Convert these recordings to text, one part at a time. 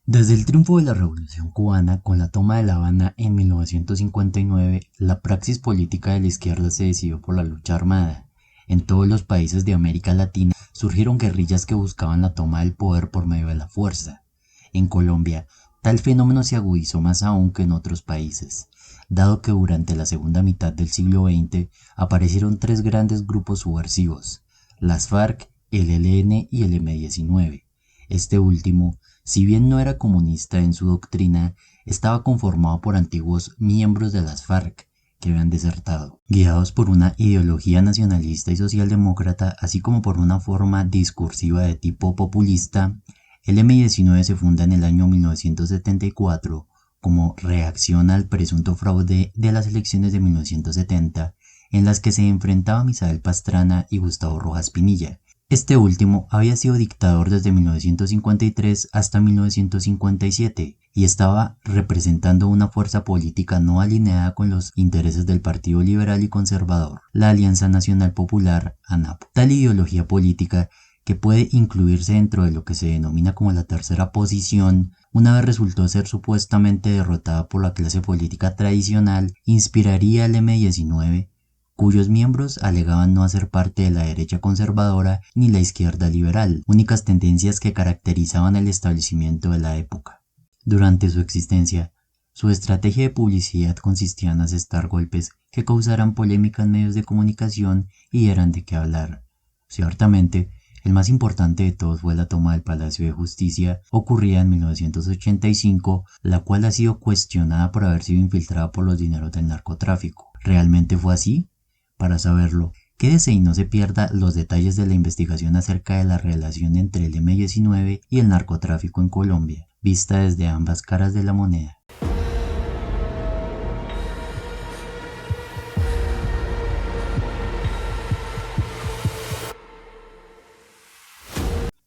Desde el triunfo de la Revolución cubana con la toma de La Habana en 1959, la praxis política de la izquierda se decidió por la lucha armada. En todos los países de América Latina surgieron guerrillas que buscaban la toma del poder por medio de la fuerza. En Colombia, tal fenómeno se agudizó más aún que en otros países, dado que durante la segunda mitad del siglo XX aparecieron tres grandes grupos subversivos: las FARC, el ELN y el M-19. Este último, si bien no era comunista en su doctrina, estaba conformado por antiguos miembros de las FARC que habían desertado. Guiados por una ideología nacionalista y socialdemócrata, así como por una forma discursiva de tipo populista, el M-19 se funda en el año 1974 como reacción al presunto fraude de las elecciones de 1970, en las que se enfrentaba Misael Pastrana y Gustavo Rojas Pinilla. Este último había sido dictador desde 1953 hasta 1957 y estaba representando una fuerza política no alineada con los intereses del Partido Liberal y Conservador, la Alianza Nacional Popular, ANAP. Tal ideología política, que puede incluirse dentro de lo que se denomina como la tercera posición, una vez resultó ser supuestamente derrotada por la clase política tradicional, inspiraría al M-19, cuyos miembros alegaban no hacer parte de la derecha conservadora ni la izquierda liberal, únicas tendencias que caracterizaban el establecimiento de la época. Durante su existencia, su estrategia de publicidad consistía en asestar golpes que causaran polémica en medios de comunicación y dieran de qué hablar. Ciertamente, el más importante de todos fue la toma del Palacio de Justicia, ocurrida en 1985, la cual ha sido cuestionada por haber sido infiltrada por los dineros del narcotráfico. ¿Realmente fue así? Para saberlo, quédese y no se pierda los detalles de la investigación acerca de la relación entre el M-19 y el narcotráfico en Colombia, vista desde ambas caras de la moneda.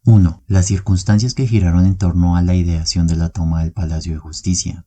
Uno, las circunstancias que giraron en torno a la ideación de la toma del Palacio de Justicia.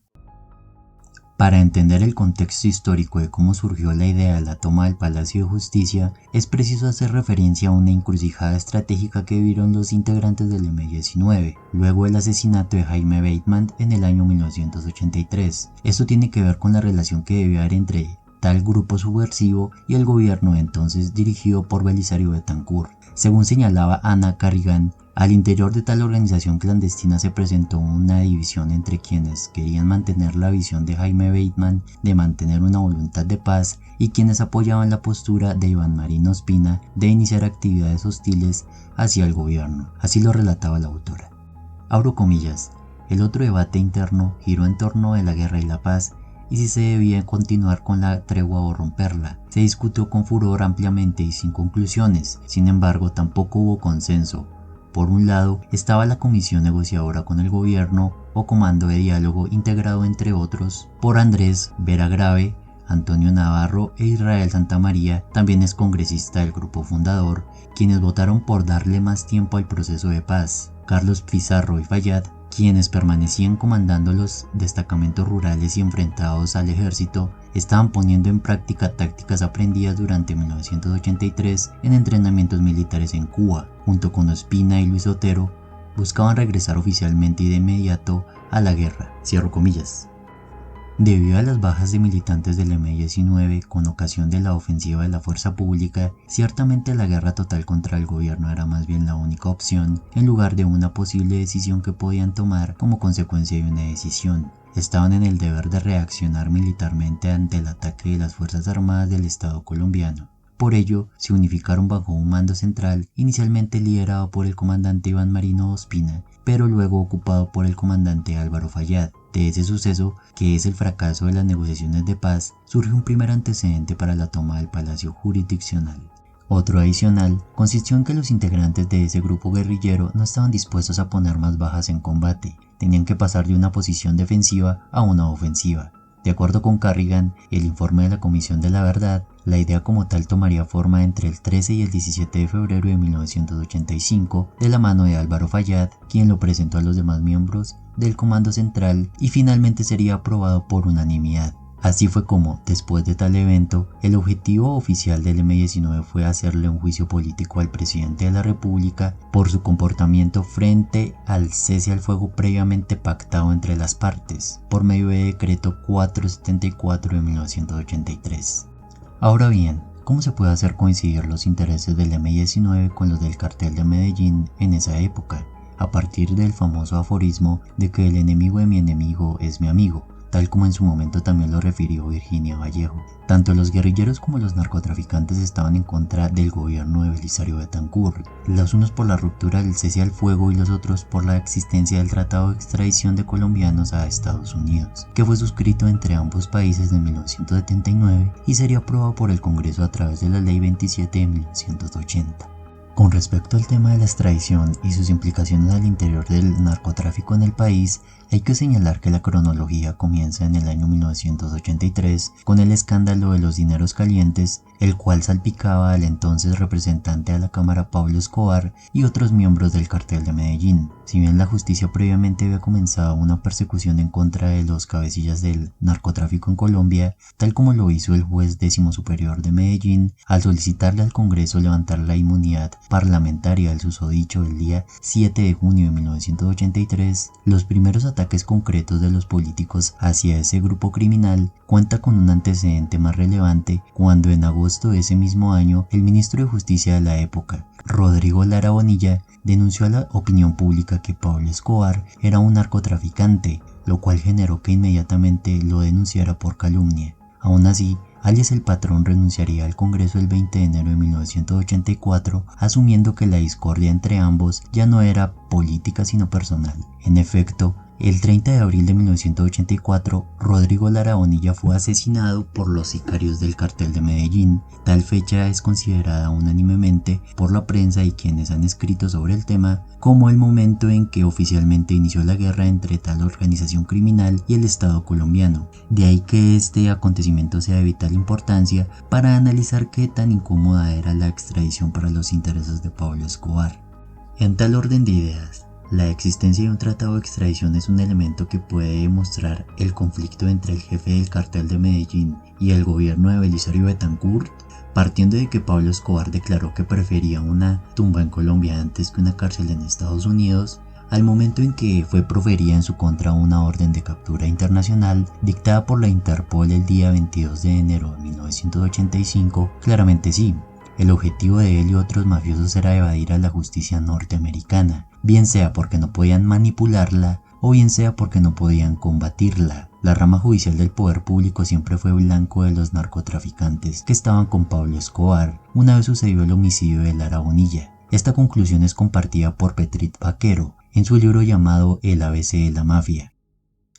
Para entender el contexto histórico de cómo surgió la idea de la toma del Palacio de Justicia, es preciso hacer referencia a una encrucijada estratégica que vivieron los integrantes del M-19, luego del asesinato de Jaime Bateman en el año 1983. Esto tiene que ver con la relación que debió haber entre tal grupo subversivo y el gobierno entonces dirigido por Belisario Betancourt. Según señalaba Anna Carrigan, al interior de tal organización clandestina se presentó una división entre quienes querían mantener la visión de Jaime Bateman de mantener una voluntad de paz y quienes apoyaban la postura de Iván Marín Ospina de iniciar actividades hostiles hacia el gobierno. Así lo relataba la autora. Abro comillas, el otro debate interno giró en torno de la guerra y la paz y si se debía continuar con la tregua o romperla. Se discutió con furor ampliamente y sin conclusiones, sin embargo tampoco hubo consenso. Por un lado estaba la comisión negociadora con el gobierno o comando de diálogo integrado entre otros por Andrés Vera Grave, Antonio Navarro e Israel Santamaría, también es congresista del grupo fundador, quienes votaron por darle más tiempo al proceso de paz. Carlos Pizarro y Fayad, quienes permanecían comandando los destacamentos rurales y enfrentados al ejército, estaban poniendo en práctica tácticas aprendidas durante 1983 en entrenamientos militares en Cuba. Junto con Ospina y Luis Otero, buscaban regresar oficialmente y de inmediato a la guerra. Cierro comillas. Debido a las bajas de militantes del M-19 con ocasión de la ofensiva de la fuerza pública, ciertamente la guerra total contra el gobierno era más bien la única opción, en lugar de una posible decisión que podían tomar como consecuencia de una decisión. Estaban en el deber de reaccionar militarmente ante el ataque de las Fuerzas Armadas del Estado colombiano. Por ello, se unificaron bajo un mando central, inicialmente liderado por el comandante Iván Marino Ospina, pero luego ocupado por el comandante Álvaro Fayad. De ese suceso, que es el fracaso de las negociaciones de paz, surge un primer antecedente para la toma del Palacio Jurisdiccional. Otro adicional consistió en que los integrantes de ese grupo guerrillero no estaban dispuestos a poner más bajas en combate, tenían que pasar de una posición defensiva a una ofensiva. De acuerdo con Carrigan, el informe de la Comisión de la Verdad, la idea como tal tomaría forma entre el 13 y el 17 de febrero de 1985 de la mano de Álvaro Fayad, quien lo presentó a los demás miembros del Comando Central y finalmente sería aprobado por unanimidad. Así fue como, después de tal evento, el objetivo oficial del M-19 fue hacerle un juicio político al presidente de la República por su comportamiento frente al cese al fuego previamente pactado entre las partes, por medio de decreto 474 de 1983. Ahora bien, ¿cómo se puede hacer coincidir los intereses del M-19 con los del cartel de Medellín en esa época? A partir del famoso aforismo de que el enemigo de mi enemigo es mi amigo, tal como en su momento también lo refirió Virginia Vallejo. Tanto los guerrilleros como los narcotraficantes estaban en contra del gobierno de Belisario Betancur, los unos por la ruptura del cese al fuego y los otros por la existencia del Tratado de Extradición de colombianos a Estados Unidos, que fue suscrito entre ambos países en 1979 y sería aprobado por el Congreso a través de la Ley 27 de 1980. Con respecto al tema de la extradición y sus implicaciones al interior del narcotráfico en el país, hay que señalar que la cronología comienza en el año 1983 con el escándalo de los dineros calientes, el cual salpicaba al entonces representante de la Cámara Pablo Escobar y otros miembros del cartel de Medellín. Si bien la justicia previamente había comenzado una persecución en contra de los cabecillas del narcotráfico en Colombia, tal como lo hizo el juez 10º superior de Medellín, al solicitarle al Congreso levantar la inmunidad parlamentaria del susodicho el día 7 de junio de 1983, los primeros ataques concretos de los políticos hacia ese grupo criminal cuenta con un antecedente más relevante cuando en agosto de ese mismo año el ministro de Justicia de la época, Rodrigo Lara Bonilla, denunció a la opinión pública que Pablo Escobar era un narcotraficante, lo cual generó que inmediatamente lo denunciara por calumnia. Aún así, alias el Patrón renunciaría al Congreso el 20 de enero de 1984, asumiendo que la discordia entre ambos ya no era política sino personal. En efecto, el 30 de abril de 1984, Rodrigo Lara Bonilla fue asesinado por los sicarios del cartel de Medellín. Tal fecha es considerada unánimemente por la prensa y quienes han escrito sobre el tema como el momento en que oficialmente inició la guerra entre tal organización criminal y el Estado colombiano. De ahí que este acontecimiento sea de vital importancia para analizar qué tan incómoda era la extradición para los intereses de Pablo Escobar. En tal orden de ideas, la existencia de un tratado de extradición es un elemento que puede demostrar el conflicto entre el jefe del cartel de Medellín y el gobierno de Belisario Betancur, partiendo de que Pablo Escobar declaró que prefería una tumba en Colombia antes que una cárcel en Estados Unidos, al momento en que fue proferida en su contra una orden de captura internacional dictada por la Interpol el día 22 de enero de 1985, claramente sí. El objetivo de él y otros mafiosos era evadir a la justicia norteamericana, bien sea porque no podían manipularla o bien sea porque no podían combatirla. La rama judicial del poder público siempre fue blanco de los narcotraficantes que estaban con Pablo Escobar una vez sucedió el homicidio de Lara Bonilla. Esta conclusión es compartida por Petrit Vaquero en su libro llamado El ABC de la Mafia.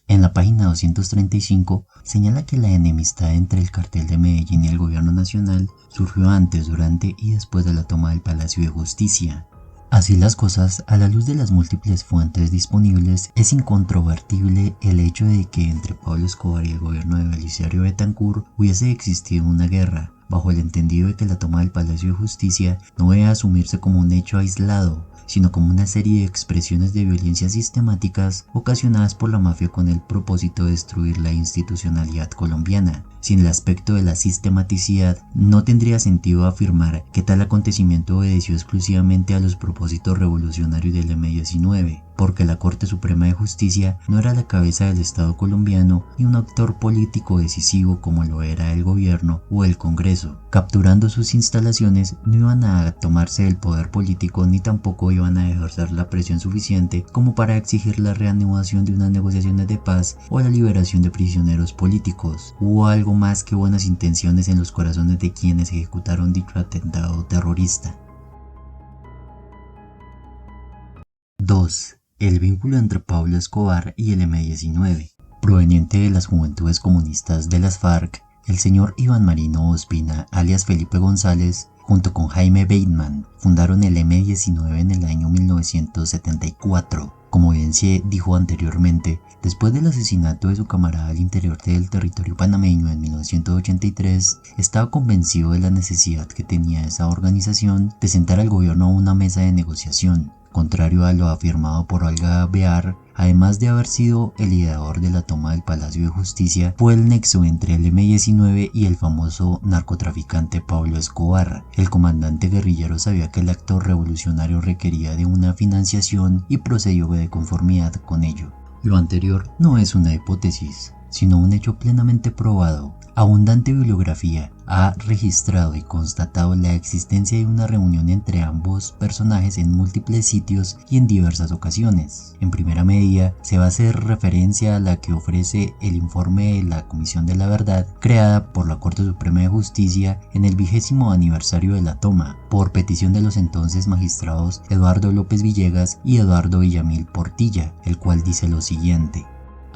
En la página 235 señala que la enemistad entre el cartel de Medellín y el gobierno nacional surgió antes, durante y después de la toma del Palacio de Justicia. Así las cosas, a la luz de las múltiples fuentes disponibles, es incontrovertible el hecho de que entre Pablo Escobar y el gobierno de Belisario Betancur hubiese existido una guerra, bajo el entendido de que la toma del Palacio de Justicia no debe asumirse como un hecho aislado, sino como una serie de expresiones de violencia sistemáticas ocasionadas por la mafia con el propósito de destruir la institucionalidad colombiana. Sin el aspecto de la sistematicidad, no tendría sentido afirmar que tal acontecimiento obedeció exclusivamente a los propósitos revolucionarios del M-19, porque la Corte Suprema de Justicia no era la cabeza del Estado colombiano ni un actor político decisivo como lo era el gobierno o el Congreso. Capturando sus instalaciones, no iban a tomarse el poder político ni tampoco iban a ejercer la presión suficiente como para exigir la reanudación de unas negociaciones de paz o la liberación de prisioneros políticos. Hubo algo más que buenas intenciones en los corazones de quienes ejecutaron dicho atentado terrorista. 2. El vínculo entre Pablo Escobar y el M-19. Proveniente de las Juventudes Comunistas de las FARC, el señor Iván Marino Ospina, alias Felipe González, junto con Jaime Bateman, fundaron el M-19 en el año 1974. Como bien se dijo anteriormente, después del asesinato de su camarada al interior del territorio panameño en 1983, estaba convencido de la necesidad que tenía esa organización de sentar al gobierno a una mesa de negociación. Contrario a lo afirmado por Olga Bear, además de haber sido el ideador de la toma del Palacio de Justicia, fue el nexo entre el M-19 y el famoso narcotraficante Pablo Escobar. El comandante guerrillero sabía que el acto revolucionario requería de una financiación y procedió de conformidad con ello. Lo anterior no es una hipótesis, sino un hecho plenamente probado. Abundante bibliografía ha registrado y constatado la existencia de una reunión entre ambos personajes en múltiples sitios y en diversas ocasiones. En primera medida, se va a hacer referencia a la que ofrece el informe de la Comisión de la Verdad, creada por la Corte Suprema de Justicia en el 20º aniversario de la toma, por petición de los entonces magistrados Eduardo López Villegas y Eduardo Villamil Portilla, el cual dice lo siguiente.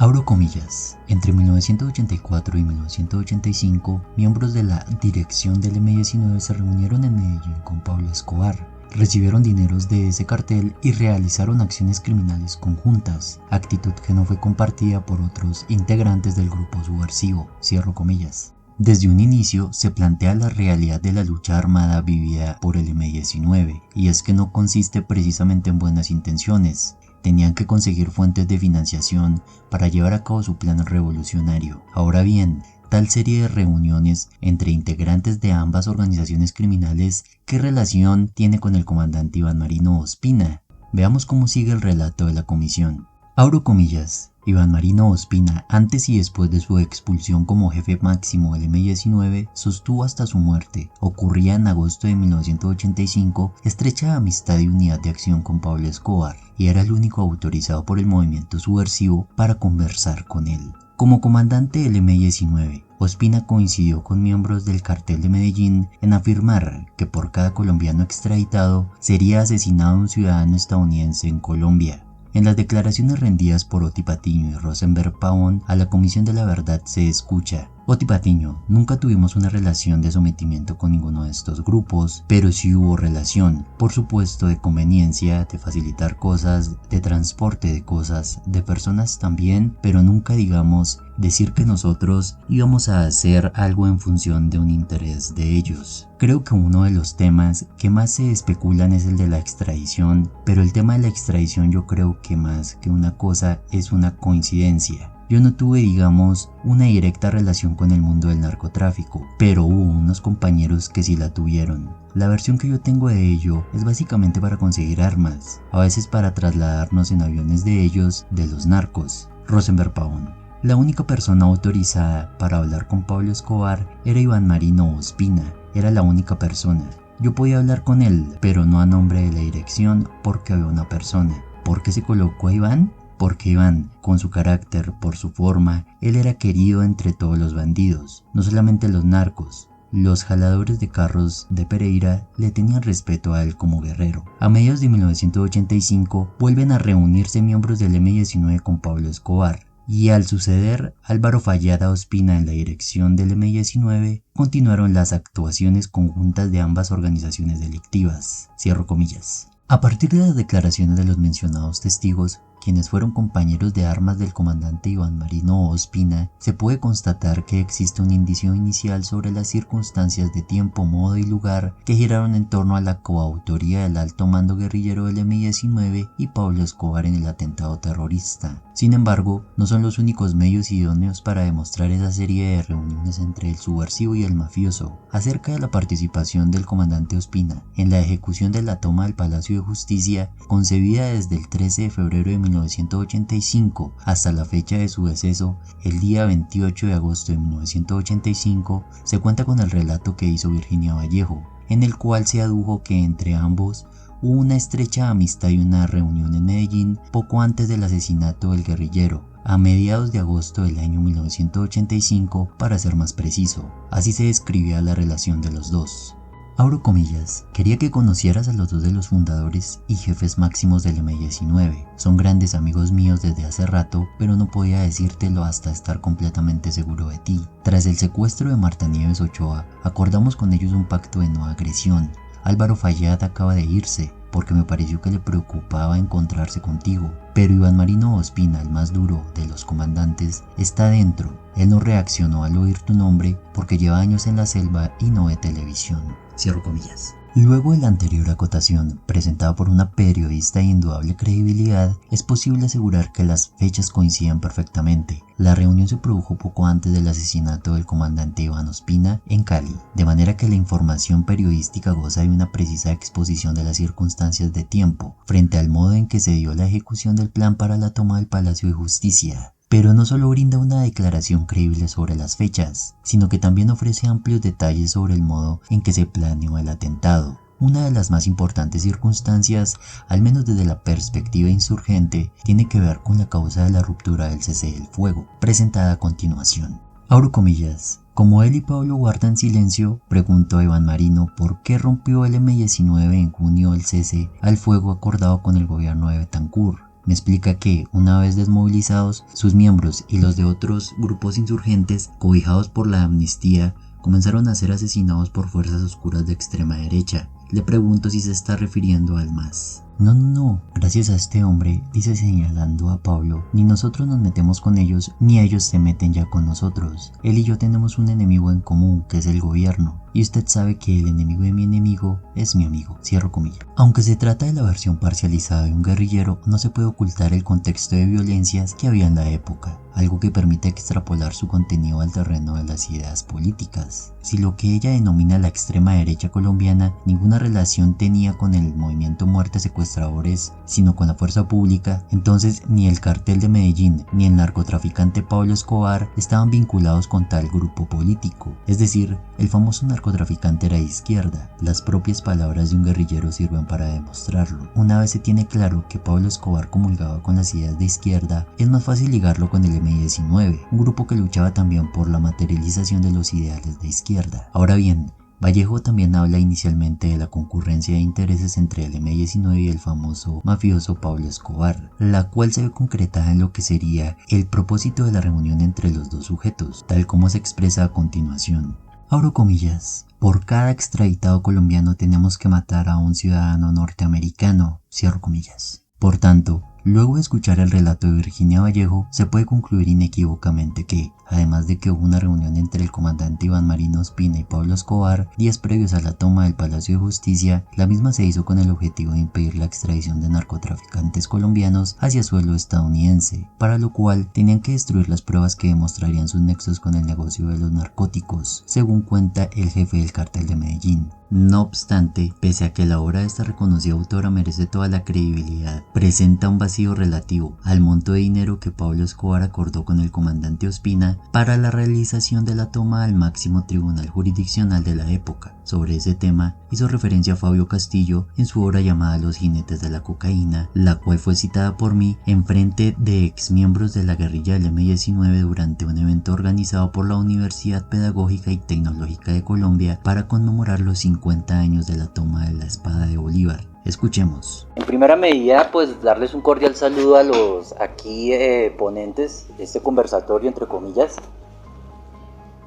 Abro comillas, entre 1984 y 1985, miembros de la dirección del M-19 se reunieron en Medellín con Pablo Escobar, recibieron dineros de ese cartel y realizaron acciones criminales conjuntas, actitud que no fue compartida por otros integrantes del grupo subversivo, cierro comillas. Desde un inicio se plantea la realidad de la lucha armada vivida por el M-19, y es que no consiste precisamente en buenas intenciones. Tenían que conseguir fuentes de financiación para llevar a cabo su plan revolucionario. Ahora bien, tal serie de reuniones entre integrantes de ambas organizaciones criminales, ¿qué relación tiene con el comandante Iván Marino Ospina? Veamos cómo sigue el relato de la comisión. Abro comillas. Iván Marino Ospina, antes y después de su expulsión como jefe máximo del M-19, sostuvo hasta su muerte, ocurría en agosto de 1985, estrecha amistad y unidad de acción con Pablo Escobar, y era el único autorizado por el movimiento subversivo para conversar con él. Como comandante del M-19, Ospina coincidió con miembros del cartel de Medellín en afirmar que por cada colombiano extraditado sería asesinado un ciudadano estadounidense en Colombia. En las declaraciones rendidas por Oti Patiño y Rosenberg Pavón a la Comisión de la Verdad se escucha: Oti Patiño, nunca tuvimos una relación de sometimiento con ninguno de estos grupos, pero sí hubo relación, por supuesto, de conveniencia, de facilitar cosas, de transporte de cosas, de personas también, pero nunca digamos decir que nosotros íbamos a hacer algo en función de un interés de ellos. Creo que uno de los temas que más se especulan es el de la extradición, pero el tema de la extradición yo creo que más que una cosa es una coincidencia. Yo no tuve, digamos, una directa relación con el mundo del narcotráfico, pero hubo unos compañeros que sí la tuvieron. La versión que yo tengo de ello es básicamente para conseguir armas, a veces para trasladarnos en aviones de ellos, de los narcos. Rosenberg Pavón. La única persona autorizada para hablar con Pablo Escobar era Iván Marino Ospina, era la única persona. Yo podía hablar con él, pero no a nombre de la dirección porque había una persona. ¿Por qué se colocó a Iván? Porque Iván, con su carácter, por su forma, él era querido entre todos los bandidos, no solamente los narcos. Los jaladores de carros de Pereira le tenían respeto a él como guerrero. A mediados de 1985 vuelven a reunirse miembros del M-19 con Pablo Escobar, y al suceder Álvaro Fallada Ospina en la dirección del M-19, continuaron las actuaciones conjuntas de ambas organizaciones delictivas. Cierro comillas. A partir de las declaraciones de los mencionados testigos, quienes fueron compañeros de armas del comandante Iván Marino Ospina, se puede constatar que existe un indicio inicial sobre las circunstancias de tiempo, modo y lugar que giraron en torno a la coautoría del alto mando guerrillero del M-19 y Pablo Escobar en el atentado terrorista. Sin embargo, no son los únicos medios idóneos para demostrar esa serie de reuniones entre el subversivo y el mafioso. Acerca de la participación del comandante Ospina en la ejecución de la toma del Palacio de Justicia, concebida desde el 13 de febrero de 1985 hasta la fecha de su deceso, el día 28 de agosto de 1985, se cuenta con el relato que hizo Virginia Vallejo, en el cual se adujo que entre ambos hubo una estrecha amistad y una reunión en Medellín poco antes del asesinato del guerrillero, a mediados de agosto del año 1985 para ser más preciso. Así se describía la relación de los dos. Abro comillas, quería que conocieras a los dos de los fundadores y jefes máximos del M-19. Son grandes amigos míos desde hace rato, pero no podía decírtelo hasta estar completamente seguro de ti. Tras el secuestro de Marta Nieves Ochoa, acordamos con ellos un pacto de no agresión. Álvaro Fallada acaba de irse, porque me pareció que le preocupaba encontrarse contigo. Pero Iván Marino Ospina, el más duro de los comandantes, está dentro. Él no reaccionó al oír tu nombre porque lleva años en la selva y no ve televisión. Cierro comillas. Luego de la anterior acotación, presentada por una periodista de indudable credibilidad, es posible asegurar que las fechas coinciden perfectamente. La reunión se produjo poco antes del asesinato del comandante Iván Ospina en Cali, de manera que la información periodística goza de una precisa exposición de las circunstancias de tiempo, frente al modo en que se dio la ejecución del plan para la toma del Palacio de Justicia. Pero no solo brinda una declaración creíble sobre las fechas, sino que también ofrece amplios detalles sobre el modo en que se planeó el atentado. Una de las más importantes circunstancias, al menos desde la perspectiva insurgente, tiene que ver con la causa de la ruptura del cese del fuego, presentada a continuación. Abro comillas. Como él y Pablo guardan silencio, preguntó a Iván Marino por qué rompió el M-19 en junio el cese al fuego acordado con el gobierno de Betancur. Me explica que, una vez desmovilizados, sus miembros y los de otros grupos insurgentes, cobijados por la amnistía, comenzaron a ser asesinados por fuerzas oscuras de extrema derecha. Le pregunto si se está refiriendo al MAS. No, gracias a este hombre, dice señalando a Pablo, ni nosotros nos metemos con ellos, ni ellos se meten ya con nosotros. Él y yo tenemos un enemigo en común, que es el gobierno, y usted sabe que el enemigo de mi enemigo es mi amigo, cierro comillas. Aunque se trata de la versión parcializada de un guerrillero, no se puede ocultar el contexto de violencias que había en la época, algo que permite extrapolar su contenido al terreno de las ideas políticas. Si lo que ella denomina la extrema derecha colombiana ninguna relación tenía con el movimiento Muerte Secuestradores, sino con la fuerza pública, entonces ni el cartel de Medellín ni el narcotraficante Pablo Escobar estaban vinculados con tal grupo político. Es decir, el famoso narcotraficante era de izquierda. Las propias palabras de un guerrillero sirven para demostrarlo. Una vez se tiene claro que Pablo Escobar comulgaba con las ideas de izquierda, es más fácil ligarlo con el M-19, un grupo que luchaba también por la materialización de los ideales de izquierda. Ahora bien, Vallejo también habla inicialmente de la concurrencia de intereses entre el M-19 y el famoso mafioso Pablo Escobar, la cual se ve concretada en lo que sería el propósito de la reunión entre los dos sujetos, tal como se expresa a continuación. Abro comillas. Por cada extraditado colombiano tenemos que matar a un ciudadano norteamericano, cierro comillas. Por tanto, luego de escuchar el relato de Virginia Vallejo, se puede concluir inequívocamente que, además de que hubo una reunión entre el comandante Iván Marino Ospina y Pablo Escobar días previos a la toma del Palacio de Justicia, la misma se hizo con el objetivo de impedir la extradición de narcotraficantes colombianos hacia suelo estadounidense, para lo cual tenían que destruir las pruebas que demostrarían sus nexos con el negocio de los narcóticos, según cuenta el jefe del cartel de Medellín. No obstante, pese a que la obra de esta reconocida autora merece toda la credibilidad, presenta un vacío relativo al monto de dinero que Pablo Escobar acordó con el comandante Ospina para la realización de la toma al máximo tribunal jurisdiccional de la época. Sobre ese tema hizo referencia a Fabio Castillo en su obra llamada Los jinetes de la cocaína, la cual fue citada por mí en frente de exmiembros de la guerrilla del M-19 durante un evento organizado por la Universidad Pedagógica y Tecnológica de Colombia para conmemorar los 50 años de la toma de la espada de Bolívar. Escuchemos. En primera medida, pues darles un cordial saludo a los aquí ponentes de este conversatorio, entre comillas.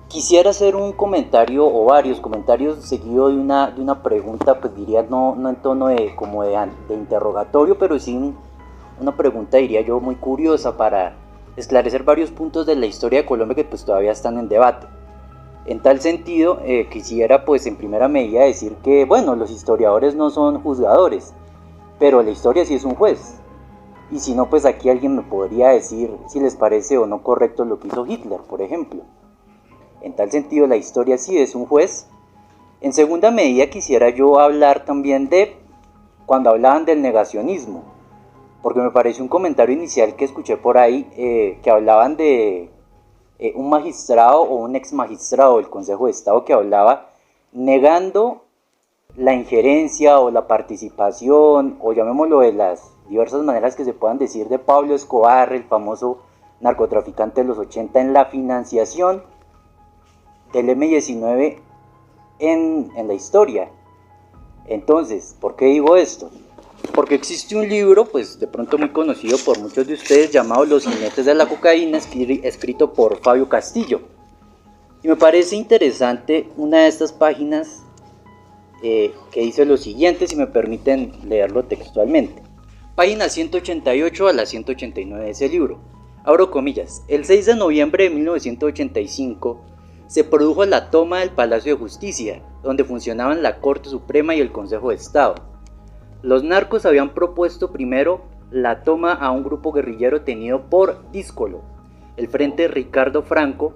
Quisiera hacer un comentario o varios comentarios seguido de una pregunta, pues diría no en tono de interrogatorio, pero sí una pregunta, diría yo, muy curiosa para esclarecer varios puntos de la historia de Colombia que pues todavía están en debate. En tal sentido, quisiera pues en primera medida decir que, bueno, los historiadores no son juzgadores, pero la historia sí es un juez. Y si no, pues aquí alguien me podría decir si les parece o no correcto lo que hizo Hitler, por ejemplo. En tal sentido, la historia sí es un juez. En segunda medida, quisiera yo hablar también de cuando hablaban del negacionismo, porque me parece un comentario inicial que escuché por ahí, que hablaban de un magistrado o un ex magistrado del Consejo de Estado que hablaba negando la injerencia o la participación, o llamémoslo de las diversas maneras que se puedan decir, de Pablo Escobar, el famoso narcotraficante de los 80, en la financiación del M-19 en la historia. Entonces, ¿por qué digo esto? Porque existe un libro, pues de pronto muy conocido por muchos de ustedes, llamado Los jinetes de la cocaína, escrito por Fabio Castillo. Y me parece interesante una de estas páginas que dice lo siguiente, si me permiten leerlo textualmente. Página 188 a la 189 de ese libro. Abro comillas. El 6 de noviembre de 1985 se produjo la toma del Palacio de Justicia, donde funcionaban la Corte Suprema y el Consejo de Estado. Los narcos habían propuesto primero la toma a un grupo guerrillero tenido por díscolo, el Frente Ricardo Franco,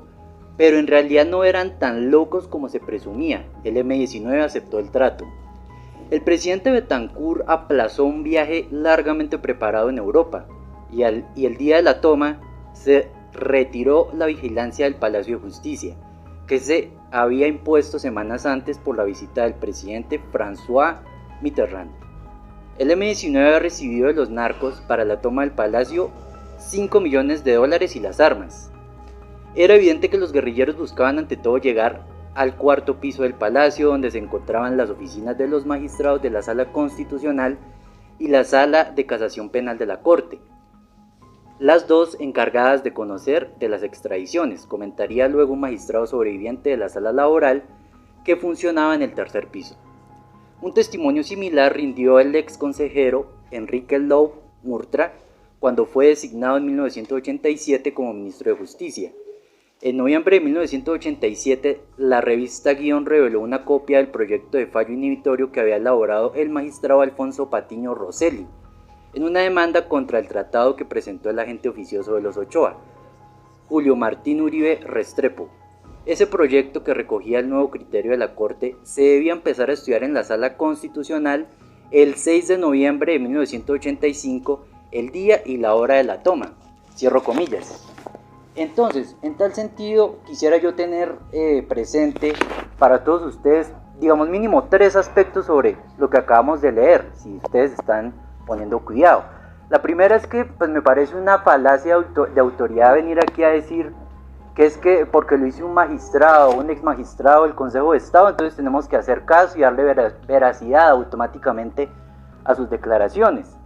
pero en realidad no eran tan locos como se presumía. El M-19 aceptó el trato. El presidente Betancourt aplazó un viaje largamente preparado en Europa y el día de la toma se retiró la vigilancia del Palacio de Justicia, que se había impuesto semanas antes por la visita del presidente François Mitterrand. El M-19 había recibido de los narcos para la toma del palacio $5 millones y las armas. Era evidente que los guerrilleros buscaban ante todo llegar al cuarto piso del palacio, donde se encontraban las oficinas de los magistrados de la Sala Constitucional y la Sala de Casación Penal de la Corte, las dos encargadas de conocer de las extradiciones, comentaría luego un magistrado sobreviviente de la Sala Laboral que funcionaba en el tercer piso. Un testimonio similar rindió el ex consejero Enrique Lou Murtra cuando fue designado en 1987 como ministro de Justicia. En noviembre de 1987, la revista Guión reveló una copia del proyecto de fallo inhibitorio que había elaborado el magistrado Alfonso Patiño Rosselli en una demanda contra el tratado que presentó el agente oficioso de los Ochoa, Julio Martín Uribe Restrepo. Ese proyecto, que recogía el nuevo criterio de la Corte, se debía empezar a estudiar en la Sala Constitucional el 6 de noviembre de 1985, el día y la hora de la toma. Cierro comillas. Entonces, en tal sentido, quisiera yo tener presente para todos ustedes, digamos mínimo 3 aspectos sobre lo que acabamos de leer, si ustedes están poniendo cuidado. La primera es que pues me parece una falacia de autoridad venir aquí a decir que es que porque lo hizo un magistrado, un ex magistrado del Consejo de Estado, entonces tenemos que hacer caso y darle veracidad automáticamente a sus declaraciones.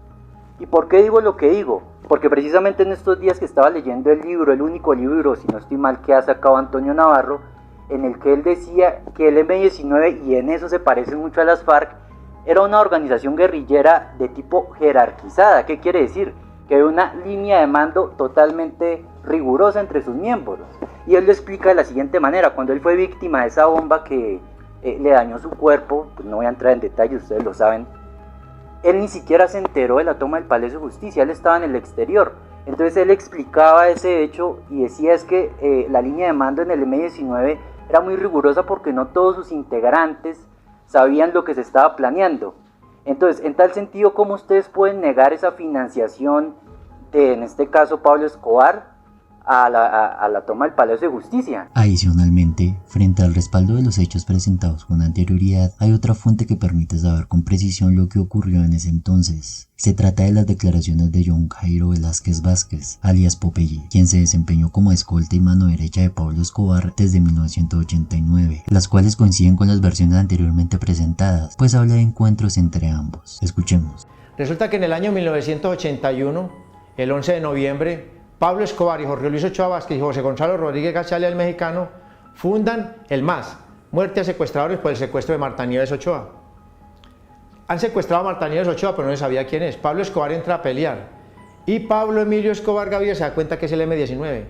¿Y por qué digo lo que digo? Porque precisamente en estos días que estaba leyendo el libro, el único libro, si no estoy mal, que ha sacado Antonio Navarro, en el que él decía que el M-19, y en eso se parece mucho a las FARC, era una organización guerrillera de tipo jerarquizada. ¿Qué quiere decir? Que hay una línea de mando totalmente rigurosa entre sus miembros. Y él lo explica de la siguiente manera: cuando él fue víctima de esa bomba que le dañó su cuerpo, pues no voy a entrar en detalles, ustedes lo saben, él ni siquiera se enteró de la toma del Palacio de Justicia, él estaba en el exterior. Entonces él explicaba ese hecho y decía es que la línea de mando en el M-19 era muy rigurosa porque no todos sus integrantes sabían lo que se estaba planeando. Entonces, en tal sentido, ¿cómo ustedes pueden negar esa financiación de, en este caso, Pablo Escobar a la toma del Palacio de Justicia? Adicionalmente, frente al respaldo de los hechos presentados con anterioridad, hay otra fuente que permite saber con precisión lo que ocurrió en ese entonces. Se trata de las declaraciones de John Jairo Velázquez Vázquez, alias Popeye, quien se desempeñó como escolta y mano derecha de Pablo Escobar desde 1989, las cuales coinciden con las versiones anteriormente presentadas, pues habla de encuentros entre ambos. Escuchemos. Resulta que en el año 1981, el 11 de noviembre, Pablo Escobar y Jorge Luis Ochoa Vázquez y José Gonzalo Rodríguez Gachale, el mexicano, fundan el MAS, Muerte a Secuestradores por el secuestro de Marta Nieves Ochoa. Han secuestrado a Marta Nieves Ochoa, pero no se sabía quién es. Pablo Escobar entra a pelear y Pablo Emilio Escobar Gaviria se da cuenta que es el M-19.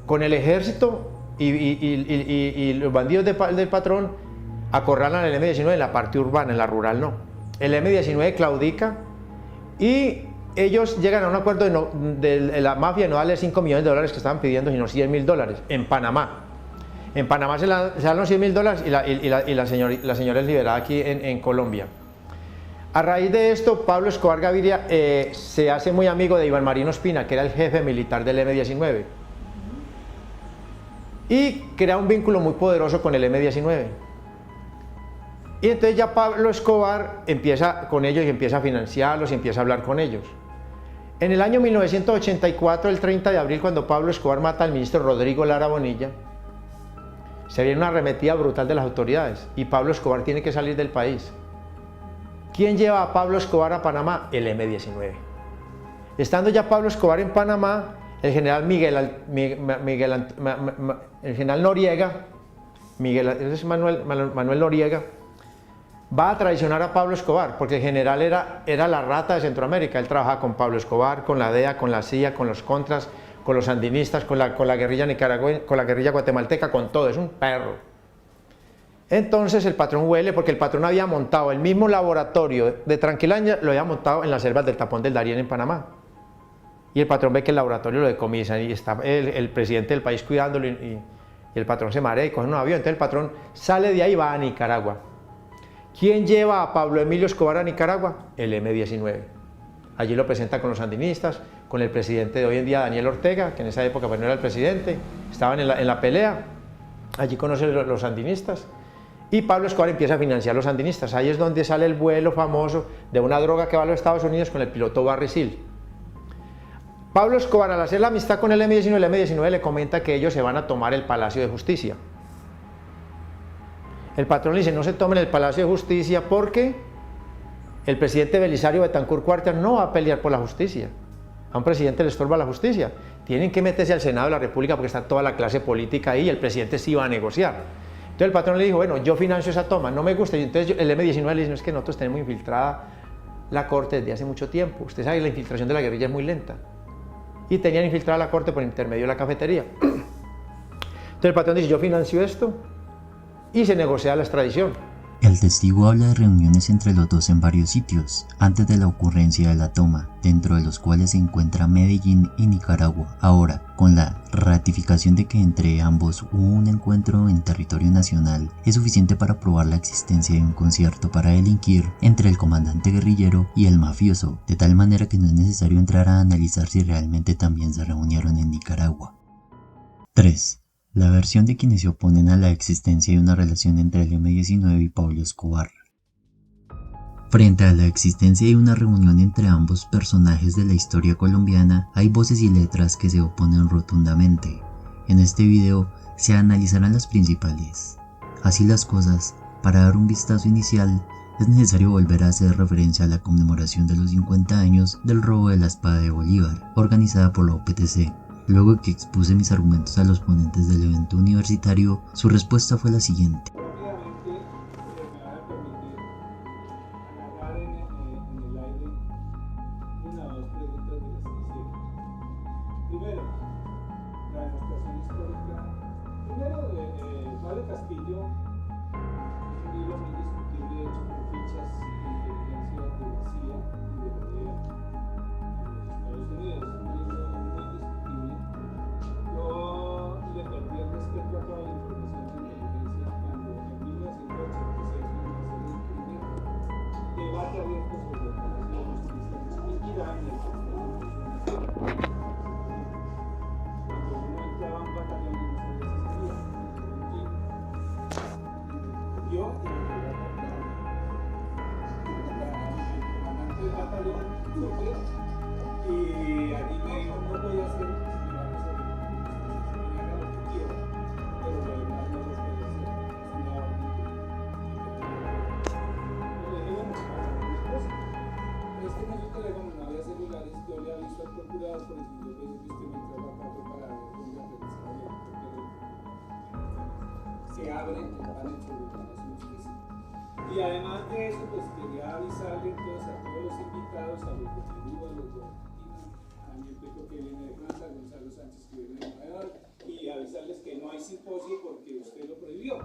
Con el ejército y los bandidos del patrón acorralan al M-19 en la parte urbana, en la rural no. El M-19 claudica y ellos llegan a un acuerdo de la mafia de no darle $5 millones que estaban pidiendo, sino $100.000 en Panamá. En Panamá se dan los $100.000 y la señora es liberada aquí en Colombia. A raíz de esto, Pablo Escobar Gaviria se hace muy amigo de Iván Marino Espina, que era el jefe militar del M-19. Y crea un vínculo muy poderoso con el M-19. Y entonces ya Pablo Escobar empieza con ellos y empieza a financiarlos y empieza a hablar con ellos. En el año 1984, el 30 de abril, cuando Pablo Escobar mata al ministro Rodrigo Lara Bonilla, se viene una arremetida brutal de las autoridades y Pablo Escobar tiene que salir del país. ¿Quién lleva a Pablo Escobar a Panamá? El M-19. Estando ya Pablo Escobar en Panamá, el general el general Noriega, Manuel Noriega, va a traicionar a Pablo Escobar, porque el general era la rata de Centroamérica. Él trabajaba con Pablo Escobar, con la DEA, con la CIA, con los contras, con los sandinistas, con la guerrilla nicaragüense, con la guerrilla guatemalteca, con todo, es un perro. Entonces el patrón huele, porque el patrón había montado el mismo laboratorio de Tranquilandia, lo había montado en las selvas del Tapón del Darién en Panamá. Y el patrón ve que el laboratorio lo decomisan y está el presidente del país cuidándolo y el patrón se marea y coge un avión. Entonces el patrón sale de ahí y va a Nicaragua. ¿Quién lleva a Pablo Emilio Escobar a Nicaragua? El M-19. Allí lo presenta con los sandinistas, con el presidente de hoy en día, Daniel Ortega, que en esa época pues, no era el presidente, estaban en la pelea. Allí conoce los sandinistas. Y Pablo Escobar empieza a financiar a los sandinistas. Ahí es donde sale el vuelo famoso de una droga que va a los Estados Unidos con el piloto Barry Seal. Pablo Escobar, al hacer la amistad con el M-19 le comenta que ellos se van a tomar el Palacio de Justicia. El patrón le dice, no se tomen el Palacio de Justicia porque el presidente Belisario Betancur Cuartas no va a pelear por la justicia. A un presidente le estorba la justicia. Tienen que meterse al Senado de la República porque está toda la clase política ahí y el presidente sí va a negociar. Entonces el patrón le dijo, bueno, yo financio esa toma, no me gusta. Y entonces el M-19 le dice, no, es que nosotros tenemos infiltrada la corte desde hace mucho tiempo. Usted sabe que la infiltración de la guerrilla es muy lenta. Y tenían infiltrada la corte por intermedio de la cafetería. Entonces el patrón dice, yo financio esto y se negocia la extradición. El testigo habla de reuniones entre los dos en varios sitios, antes de la ocurrencia de la toma, dentro de los cuales se encuentra Medellín y Nicaragua. Ahora, con la ratificación de que entre ambos hubo un encuentro en territorio nacional, es suficiente para probar la existencia de un concierto para delinquir entre el comandante guerrillero y el mafioso, de tal manera que no es necesario entrar a analizar si realmente también se reunieron en Nicaragua. 3. La versión de quienes se oponen a la existencia de una relación entre el M-19 y Pablo Escobar. Frente a la existencia de una reunión entre ambos personajes de la historia colombiana, hay voces y letras que se oponen rotundamente. En este video se analizarán las principales. Así las cosas, para dar un vistazo inicial, es necesario volver a hacer referencia a la conmemoración de los 50 años del robo de la espada de Bolívar, organizada por la OPTC. Luego que expuse mis argumentos a los ponentes del evento universitario, su respuesta fue la siguiente. Rápidamente me van a permitir agarrar en el aire una o dos preguntas de las que hicieron. Primero, la demostración histórica. Primero, Pablo Castillo es un libro muy discutible hecho por fichas de inteligencia de la CIA y de la DEA en los Estados Unidos. Es un libro muy discutible. Yo le perdí el respeto a toda la información de inteligencia cuando en 1986 vino a hacer el primer debate abierto sobre el Palacio de Justicia discutida en el cuando uno entraba a un batallón y no sabía si salía, y yo y me quedé atrapado. El comandante del batallón lo fue y allí me dijo, no voy a hacer yo le aviso al procurador por el señor veces que usted me entró acá para ver dónde aterrizaba se abren para el justicia. Y además de eso, pues quería avisarle entonces a todos los invitados, a los de Perú, a los de Argentina, a mi Peco que viene de Francia, a Gonzalo Sánchez que viene de Nueva York, y avisarles que no hay simposio porque usted lo prohibió.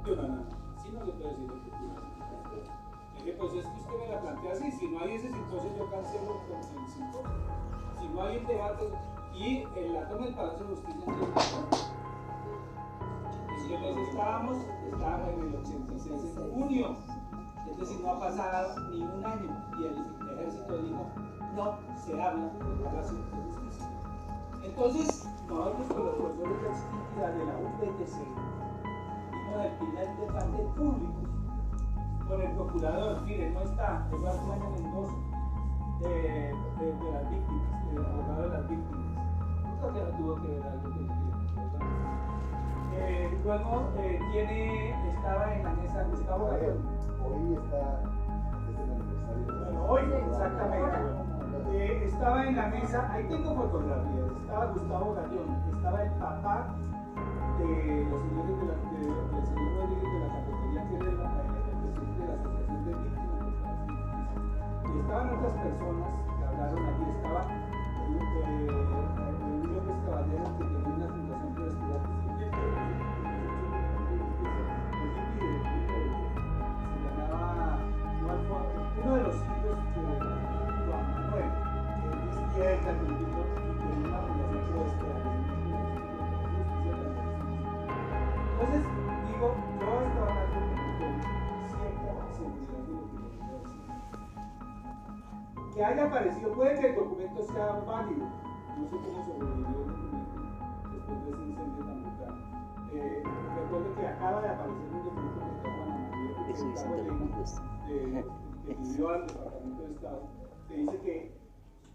Yo no, si no le puedo decir lo que quiero. Dije, pues es que usted me la plantea así, si no hay ese simposio yo cancelo con el simposio. Si no hay el debate, y en la toma del Palacio de Justicia ¿en qué mes estábamos? Estábamos en el 86 de junio, es decir, no ha pasado ni un año, y el ejército dijo, no se habla del Palacio de Justicia. Entonces, nosotros con los profesores de Chiquitía de la UPTC dimos el primer debate público con el procurador, mire, no está, Eduardo Maña Mendoza, de las víctimas, del abogado de las víctimas. Yo creo que no tuvo que ver algo que no quiere. Luego estaba en la mesa Gustavo Gallón. Hoy está desde el aniversario. Bueno, hoy, exactamente. Estaba en la mesa, ahí tengo fotografías, estaba Gustavo Gallón, estaba el papá de los señores del señor Rodríguez de la cafetería, que era el presidente de la Asociación de Víctimas de la Justicia. Y estaban otras personas que hablaron aquí, estaba Emilio Pescador dijeron que tenía una fundación para estudiar uno de los hijos de Juan Manuel, que es de izquierda, que tiene una fundación para estudiar. Entonces, digo, yo estaba hablando con cierta seguridad de lo que les voy a decir. Que haya aparecido, puede que el documento sea válido, no sé cómo sobrevivió el documento después de ese incendio tan brutal. Recuerdo que acaba de aparecer un documento que está Juana María, que pidió al Departamento de Estado, que dice que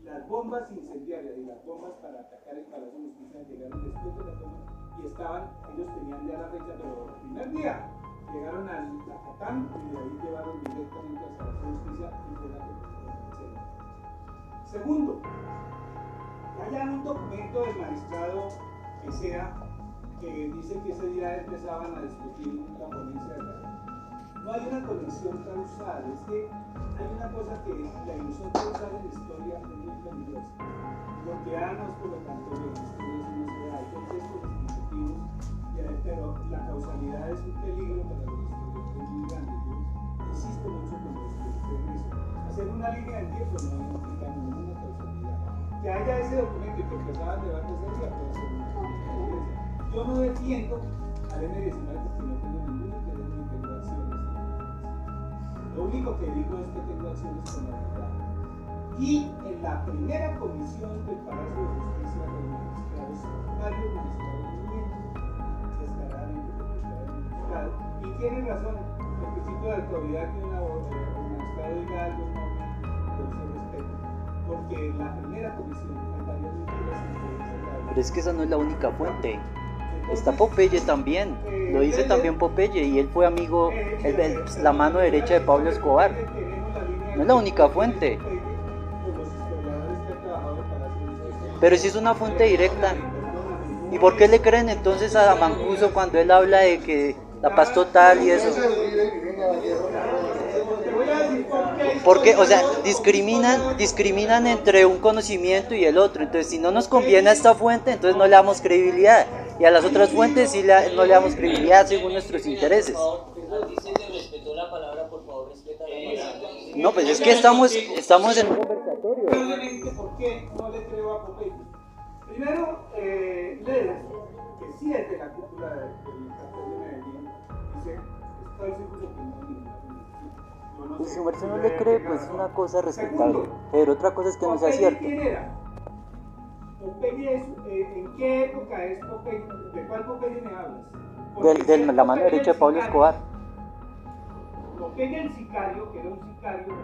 las bombas incendiarias y las bombas para atacar el Palacio de Justicia llegaron después de la toma y ellos tenían ya la fecha, pero el primer día llegaron a Catán y de ahí llevaron directamente al Palacio de Justicia y fue la fecha. Segundo, que haya un documento del magistrado que dice que ese día empezaban a discutir la ponencia de la. No hay una conexión causal, es que hay una cosa que la ilusión causal en la historia es muy peligrosa. Los veanos, por lo tanto, en la historia no se da, hay contextos distintivos, pero la causalidad es un peligro para los historiadores muy grande. Yo insisto mucho con eso. Hacer una línea del tiempo no implica ninguna causalidad. Que haya ese documento y que empezaba el debate ese día puede ser una causalidad. Yo no defiendo al M19 porque no tengo ningún interés en que acciones. Lo único que digo es que tengo acciones con la verdad. Y en la primera comisión del Palacio de Justicia de los magistrados, varios magistrados mienten descaradamente porque estaban magistrados. Y tienen razón, el principio de autoridad que un magistrado diga algo no produce respeto. Porque en la primera comisión hay varias mentiras y Pero es que esa no es la única fuente. Está Popeye también, lo dice también Popeye, y él fue amigo, la mano derecha de Pablo Escobar. No es la única fuente. Pero si es una fuente directa. ¿Y por qué le creen entonces a Mancuso cuando él habla de que la paz total y eso? Porque, o sea, discriminan entre un conocimiento y el otro. Entonces, si no nos conviene a esta fuente, entonces no le damos credibilidad. Y a las otras fuentes sí no le damos credibilidad según nuestros intereses. No, pues es que estamos en un conversatorio. ¿Por qué no le creo a Popeye? Primero, Ledes, que sí es de la cúpula del cartel de Medellín, dice, estoy seguro que no. Y si Mercedes no le cree, pues es una cosa respetable. Pero otra cosa es que no sea cierto. ¿Quién era? Popeye ¿en qué época es Popeye? ¿De cuál Popeye me hablas? De la mano derecha de Pablo Escobar. Popeye el sicario, que era un sicario,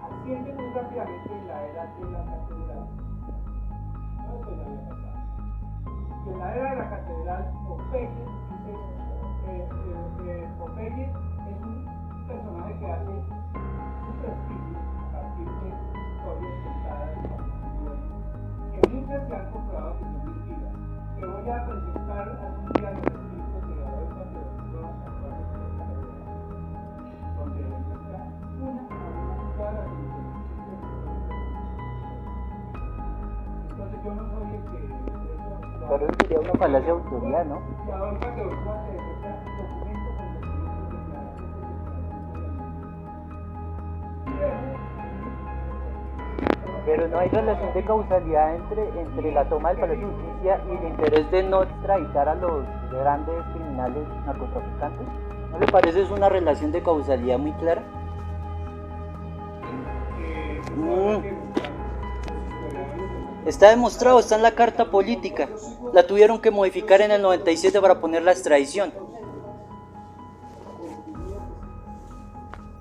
asciende muy rápidamente en la era de la catedral. No es que la había pasado. Y en la era de la catedral, Popeye es un personaje que hace un prestigio a partir de historias contadas en la comunidad, que muchas se han comprobado que son mentiras. Te voy a presentar algún día los escritos de la Vuelta de los Nuevos Actuales de esta realidad, donde demuestra una todas las intenciones. Entonces yo no soy el que... Pero eso sería una falacia de autoridad, ¿no? La Vuelta de los Nuevos Actuales documento con Pero no hay relación de causalidad entre la toma del Palacio de Justicia y el interés de no extraditar a los grandes criminales narcotraficantes. ¿No le parece es una relación de causalidad muy clara? Está demostrado, está en la carta política. La tuvieron que modificar en el 97 para poner la extradición.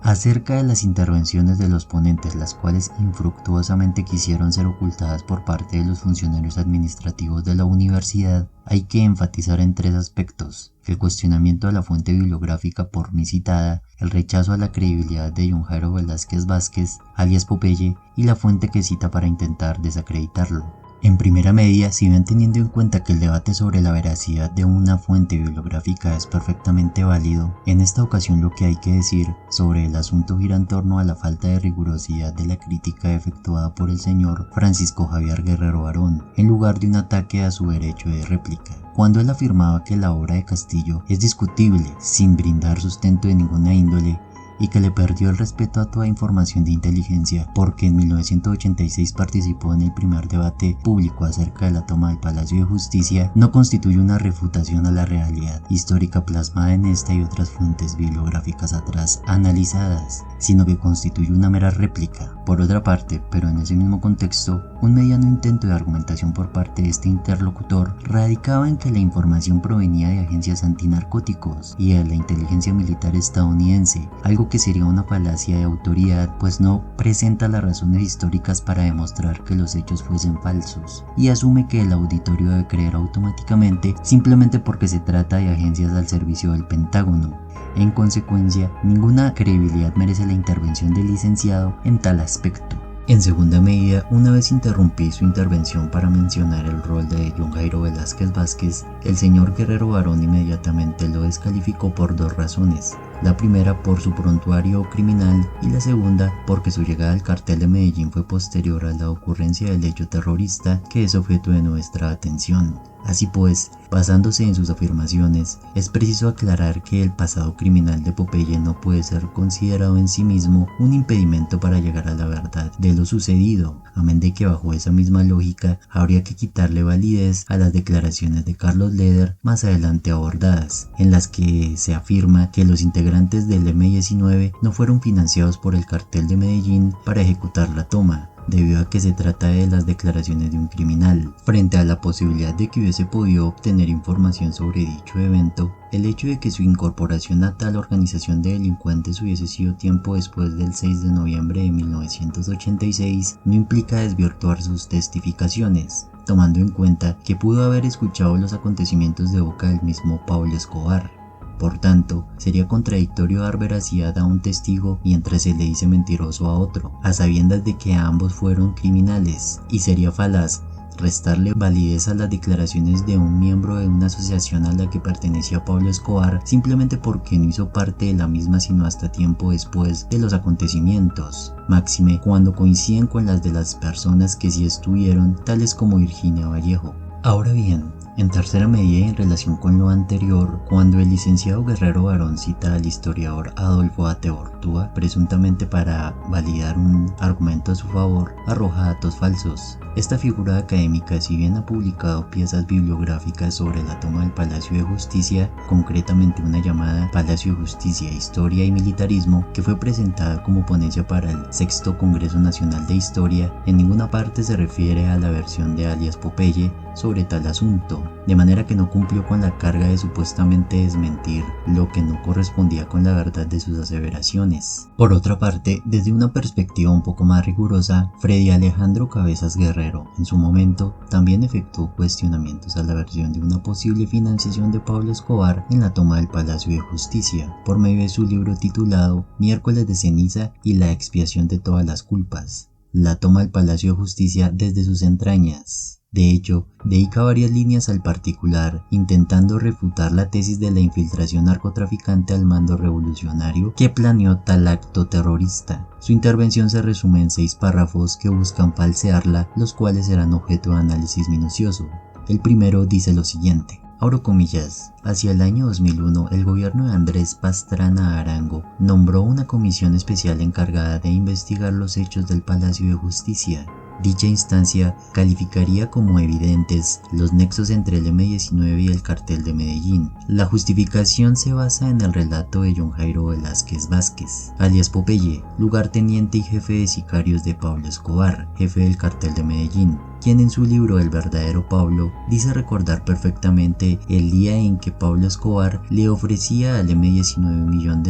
Acerca de las intervenciones de los ponentes, las cuales infructuosamente quisieron ser ocultadas por parte de los funcionarios administrativos de la universidad, hay que enfatizar en tres aspectos: el cuestionamiento de la fuente bibliográfica por mí citada, el rechazo a la credibilidad de John Jairo Velázquez Vázquez, alias Popeye, y la fuente que cita para intentar desacreditarlo. En primera medida, si bien teniendo en cuenta que el debate sobre la veracidad de una fuente bibliográfica es perfectamente válido, en esta ocasión lo que hay que decir sobre el asunto gira en torno a la falta de rigurosidad de la crítica efectuada por el señor Francisco Javier Guerrero Barón, en lugar de un ataque a su derecho de réplica, cuando él afirmaba que la obra de Castillo es discutible, sin brindar sustento de ninguna índole, y que le perdió el respeto a toda información de inteligencia porque en 1986 participó en el primer debate público acerca de la toma del Palacio de Justicia, no constituye una refutación a la realidad histórica plasmada en esta y otras fuentes bibliográficas atrás analizadas, sino que constituye una mera réplica. Por otra parte, pero en ese mismo contexto, un mediano intento de argumentación por parte de este interlocutor radicaba en que la información provenía de agencias antinarcóticos y de la inteligencia militar estadounidense, algo que sería una falacia de autoridad, pues no presenta las razones históricas para demostrar que los hechos fuesen falsos, y asume que el auditorio debe creer automáticamente simplemente porque se trata de agencias al servicio del Pentágono. En consecuencia, ninguna credibilidad merece la intervención del licenciado en tal aspecto. En segunda medida, una vez interrumpí su intervención para mencionar el rol de John Jairo Velázquez Vázquez, el señor Guerrero Barón inmediatamente lo descalificó por dos razones. La primera por su prontuario criminal y la segunda porque su llegada al cartel de Medellín fue posterior a la ocurrencia del hecho terrorista que es objeto de nuestra atención. Así pues, basándose en sus afirmaciones, es preciso aclarar que el pasado criminal de Popeye no puede ser considerado en sí mismo un impedimento para llegar a la verdad de lo sucedido, amén de que bajo esa misma lógica habría que quitarle validez a las declaraciones de Carlos Leder más adelante abordadas, en las que se afirma que los integrantes del M-19 no fueron financiados por el cartel de Medellín para ejecutar la toma, debido a que se trata de las declaraciones de un criminal. Frente a la posibilidad de que hubiese podido obtener información sobre dicho evento, el hecho de que su incorporación a tal organización de delincuentes hubiese sido tiempo después del 6 de noviembre de 1986 no implica desvirtuar sus testificaciones, tomando en cuenta que pudo haber escuchado los acontecimientos de boca del mismo Pablo Escobar. Por tanto, sería contradictorio dar veracidad a un testigo mientras se le dice mentiroso a otro, a sabiendas de que ambos fueron criminales, y sería falaz restarle validez a las declaraciones de un miembro de una asociación a la que pertenecía Pablo Escobar simplemente porque no hizo parte de la misma sino hasta tiempo después de los acontecimientos, máxime cuando coinciden con las de las personas que sí estuvieron, tales como Virginia Vallejo. Ahora bien, en tercera medida en relación con lo anterior, cuando el licenciado Guerrero Barón cita al historiador Adolfo Ateortúa, presuntamente para validar un argumento a su favor, arroja datos falsos. Esta figura académica, si bien ha publicado piezas bibliográficas sobre la toma del Palacio de Justicia, concretamente una llamada Palacio de Justicia, Historia y Militarismo, que fue presentada como ponencia para el Sexto Congreso Nacional de Historia, en ninguna parte se refiere a la versión de alias Popeye sobre tal asunto, de manera que no cumplió con la carga de supuestamente desmentir lo que no correspondía con la verdad de sus aseveraciones. Por otra parte, desde una perspectiva un poco más rigurosa, Freddy Alejandro Cabezas Guerrero, en su momento, también efectuó cuestionamientos a la versión de una posible financiación de Pablo Escobar en la toma del Palacio de Justicia, por medio de su libro titulado Miércoles de Ceniza y la expiación de todas las culpas, la toma del Palacio de Justicia desde sus entrañas. De hecho, dedica varias líneas al particular, intentando refutar la tesis de la infiltración narcotraficante al mando revolucionario que planeó tal acto terrorista. Su intervención se resume en 6 párrafos que buscan falsearla, los cuales serán objeto de análisis minucioso. El primero dice lo siguiente. Abro comillas, hacia el año 2001 el gobierno de Andrés Pastrana Arango nombró una comisión especial encargada de investigar los hechos del Palacio de Justicia. Dicha instancia calificaría como evidentes los nexos entre el M-19 y el cartel de Medellín. La justificación se basa en el relato de John Jairo Velázquez Vázquez, alias Popeye, lugarteniente y jefe de sicarios de Pablo Escobar, jefe del cartel de Medellín, quien en su libro El verdadero Pablo dice recordar perfectamente el día en que Pablo Escobar le ofrecía al M-19 $1 millón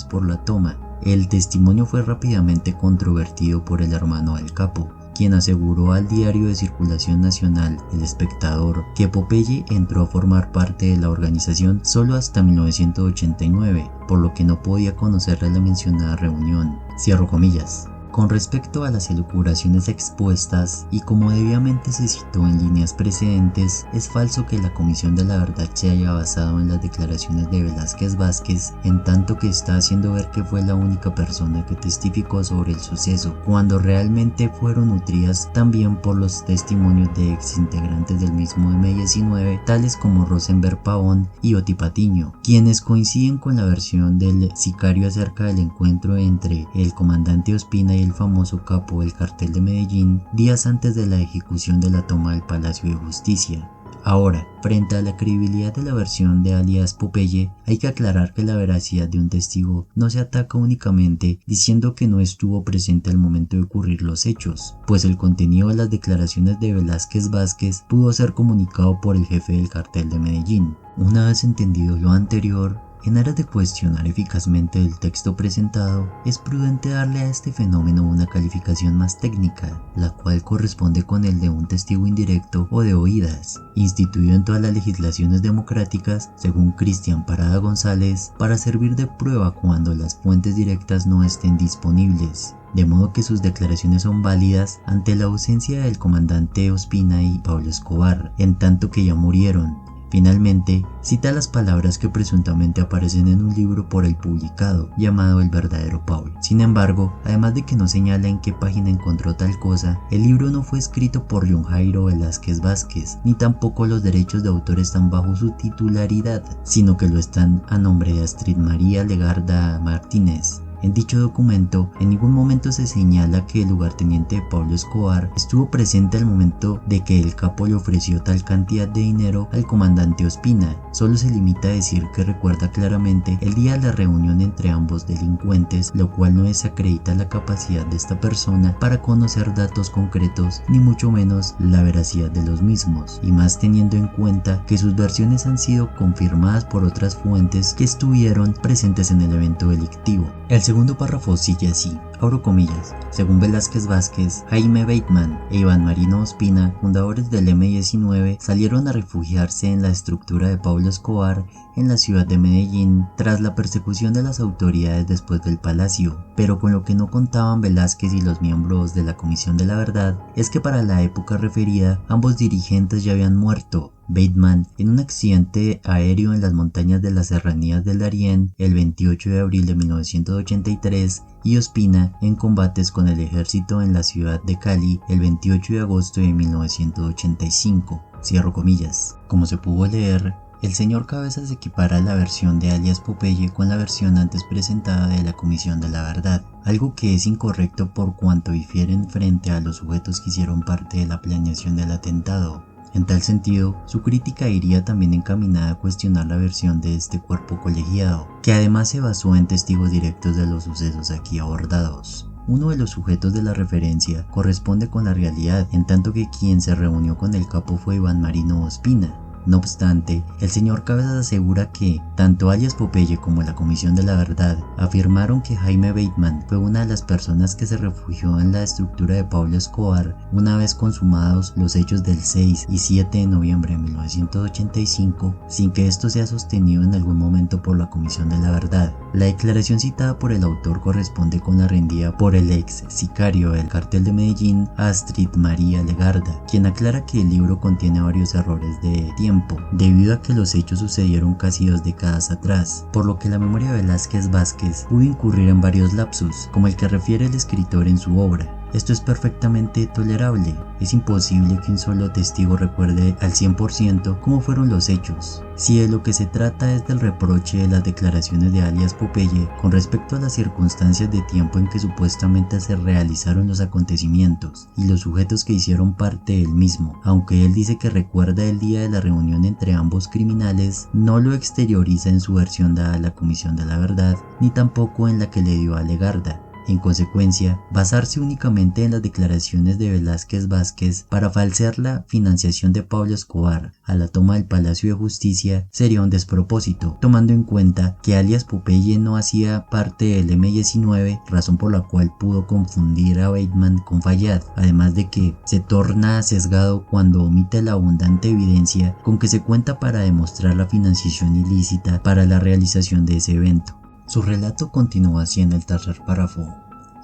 por la toma. El testimonio fue rápidamente controvertido por el hermano del capo, quien aseguró al diario de circulación nacional El Espectador que Popeye entró a formar parte de la organización solo hasta 1989, por lo que no podía conocer la mencionada reunión. Cierro comillas. Con respecto a las elucubraciones expuestas, y como debidamente se citó en líneas precedentes, es falso que la Comisión de la Verdad se haya basado en las declaraciones de Velázquez Vázquez, en tanto que está haciendo ver que fue la única persona que testificó sobre el suceso, cuando realmente fueron nutridas también por los testimonios de exintegrantes del mismo M-19, tales como Rosenberg Pavón y Oti Patiño, quienes coinciden con la versión del sicario acerca del encuentro entre el comandante Ospina y el famoso capo del cartel de Medellín días antes de la ejecución de la toma del Palacio de Justicia. Ahora, frente a la credibilidad de la versión de alias Popeye, hay que aclarar que la veracidad de un testigo no se ataca únicamente diciendo que no estuvo presente al momento de ocurrir los hechos, pues el contenido de las declaraciones de Velázquez Vázquez pudo ser comunicado por el jefe del cartel de Medellín. Una vez entendido lo anterior, en aras de cuestionar eficazmente el texto presentado, es prudente darle a este fenómeno una calificación más técnica, la cual corresponde con el de un testigo indirecto o de oídas, instituido en todas las legislaciones democráticas, según Cristian Parada González, para servir de prueba cuando las fuentes directas no estén disponibles. De modo que sus declaraciones son válidas ante la ausencia del comandante Ospina y Pablo Escobar, en tanto que ya murieron. Finalmente, cita las palabras que presuntamente aparecen en un libro por él publicado, llamado El verdadero Pablo. Sin embargo, además de que no señala en qué página encontró tal cosa, el libro no fue escrito por John Jairo Velázquez Vázquez, ni tampoco los derechos de autor están bajo su titularidad, sino que lo están a nombre de Astrid María Legarda Martínez. En dicho documento, en ningún momento se señala que el lugarteniente de Pablo Escobar estuvo presente al momento de que el capo le ofreció tal cantidad de dinero al comandante Ospina. Solo se limita a decir que recuerda claramente el día de la reunión entre ambos delincuentes, lo cual no desacredita la capacidad de esta persona para conocer datos concretos, ni mucho menos la veracidad de los mismos, y más teniendo en cuenta que sus versiones han sido confirmadas por otras fuentes que estuvieron presentes en el evento delictivo. El segundo párrafo sigue así, abro comillas: según Velázquez Vázquez, Jaime Bateman e Iván Marino Ospina, fundadores del M-19, salieron a refugiarse en la estructura de Pablo Escobar en la ciudad de Medellín tras la persecución de las autoridades después del Palacio, pero con lo que no contaban Velázquez y los miembros de la Comisión de la Verdad es que para la época referida ambos dirigentes ya habían muerto. Bateman en un accidente aéreo en las montañas de las serranías del Darién el 28 de abril de 1983 y Ospina en combates con el ejército en la ciudad de Cali el 28 de agosto de 1985. Cierro comillas. Como se pudo leer, el señor Cabezas equipara la versión de alias Popeye con la versión antes presentada de la Comisión de la Verdad, algo que es incorrecto por cuanto difieren frente a los sujetos que hicieron parte de la planeación del atentado. En tal sentido, su crítica iría también encaminada a cuestionar la versión de este cuerpo colegiado, que además se basó en testigos directos de los sucesos aquí abordados. Uno de los sujetos de la referencia corresponde con la realidad, en tanto que quien se reunió con el capo fue Iván Marino Ospina. No obstante, el señor Cabezas asegura que tanto alias Popeye como la Comisión de la Verdad afirmaron que Jaime Bateman fue una de las personas que se refugió en la estructura de Pablo Escobar una vez consumados los hechos del 6 y 7 de noviembre de 1985, sin que esto sea sostenido en algún momento por la Comisión de la Verdad. La declaración citada por el autor corresponde con la rendida por el ex sicario del cartel de Medellín, Astrid María Legarda, quien aclara que el libro contiene varios errores de tiempo, debido a que los hechos sucedieron casi 2 décadas atrás, por lo que la memoria de Velázquez Vázquez pudo incurrir en varios lapsus, como el que refiere el escritor en su obra. Esto es perfectamente tolerable. Es imposible que un solo testigo recuerde al 100% cómo fueron los hechos. Si de lo que se trata es del reproche de las declaraciones de alias Popeye con respecto a las circunstancias de tiempo en que supuestamente se realizaron los acontecimientos y los sujetos que hicieron parte del mismo, aunque él dice que recuerda el día de la reunión entre ambos criminales, no lo exterioriza en su versión dada a la Comisión de la Verdad, ni tampoco en la que le dio a Legarda. En consecuencia, basarse únicamente en las declaraciones de Velázquez Vázquez para falsear la financiación de Pablo Escobar a la toma del Palacio de Justicia sería un despropósito, tomando en cuenta que alias Popeye no hacía parte del M-19, razón por la cual pudo confundir a Bateman con Fayad, además de que se torna sesgado cuando omite la abundante evidencia con que se cuenta para demostrar la financiación ilícita para la realización de ese evento. Su relato continúa así en el tercer párrafo.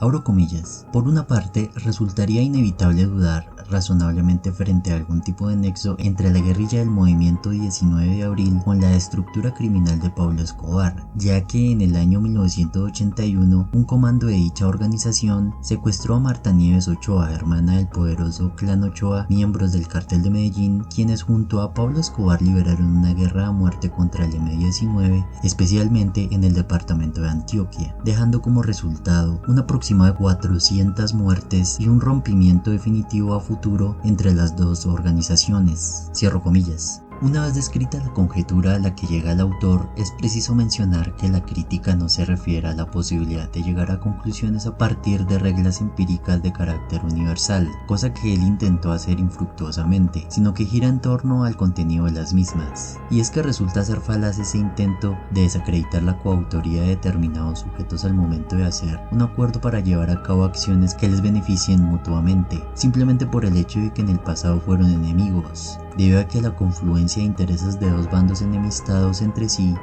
Abro comillas. Por una parte, resultaría inevitable dudar razonablemente frente a algún tipo de nexo entre la guerrilla del movimiento 19 de abril con la estructura criminal de Pablo Escobar, ya que en el año 1981 un comando de dicha organización secuestró a Marta Nieves Ochoa, hermana del poderoso Clan Ochoa, miembros del Cartel de Medellín, quienes junto a Pablo Escobar liberaron una guerra a muerte contra el M-19, especialmente en el departamento de Antioquia, dejando como resultado un aproximado de 400 muertes y un rompimiento definitivo a futuro entre las dos organizaciones. Cierro comillas. Una vez descrita la conjetura a la que llega el autor, es preciso mencionar que la crítica no se refiere a la posibilidad de llegar a conclusiones a partir de reglas empíricas de carácter universal, cosa que él intentó hacer infructuosamente, sino que gira en torno al contenido de las mismas. Y es que resulta ser falaz ese intento de desacreditar la coautoría de determinados sujetos al momento de hacer un acuerdo para llevar a cabo acciones que les beneficien mutuamente, simplemente por el hecho de que en el pasado fueron enemigos, debido a que la confluencia de intereses de dos bandos enemistados entre sí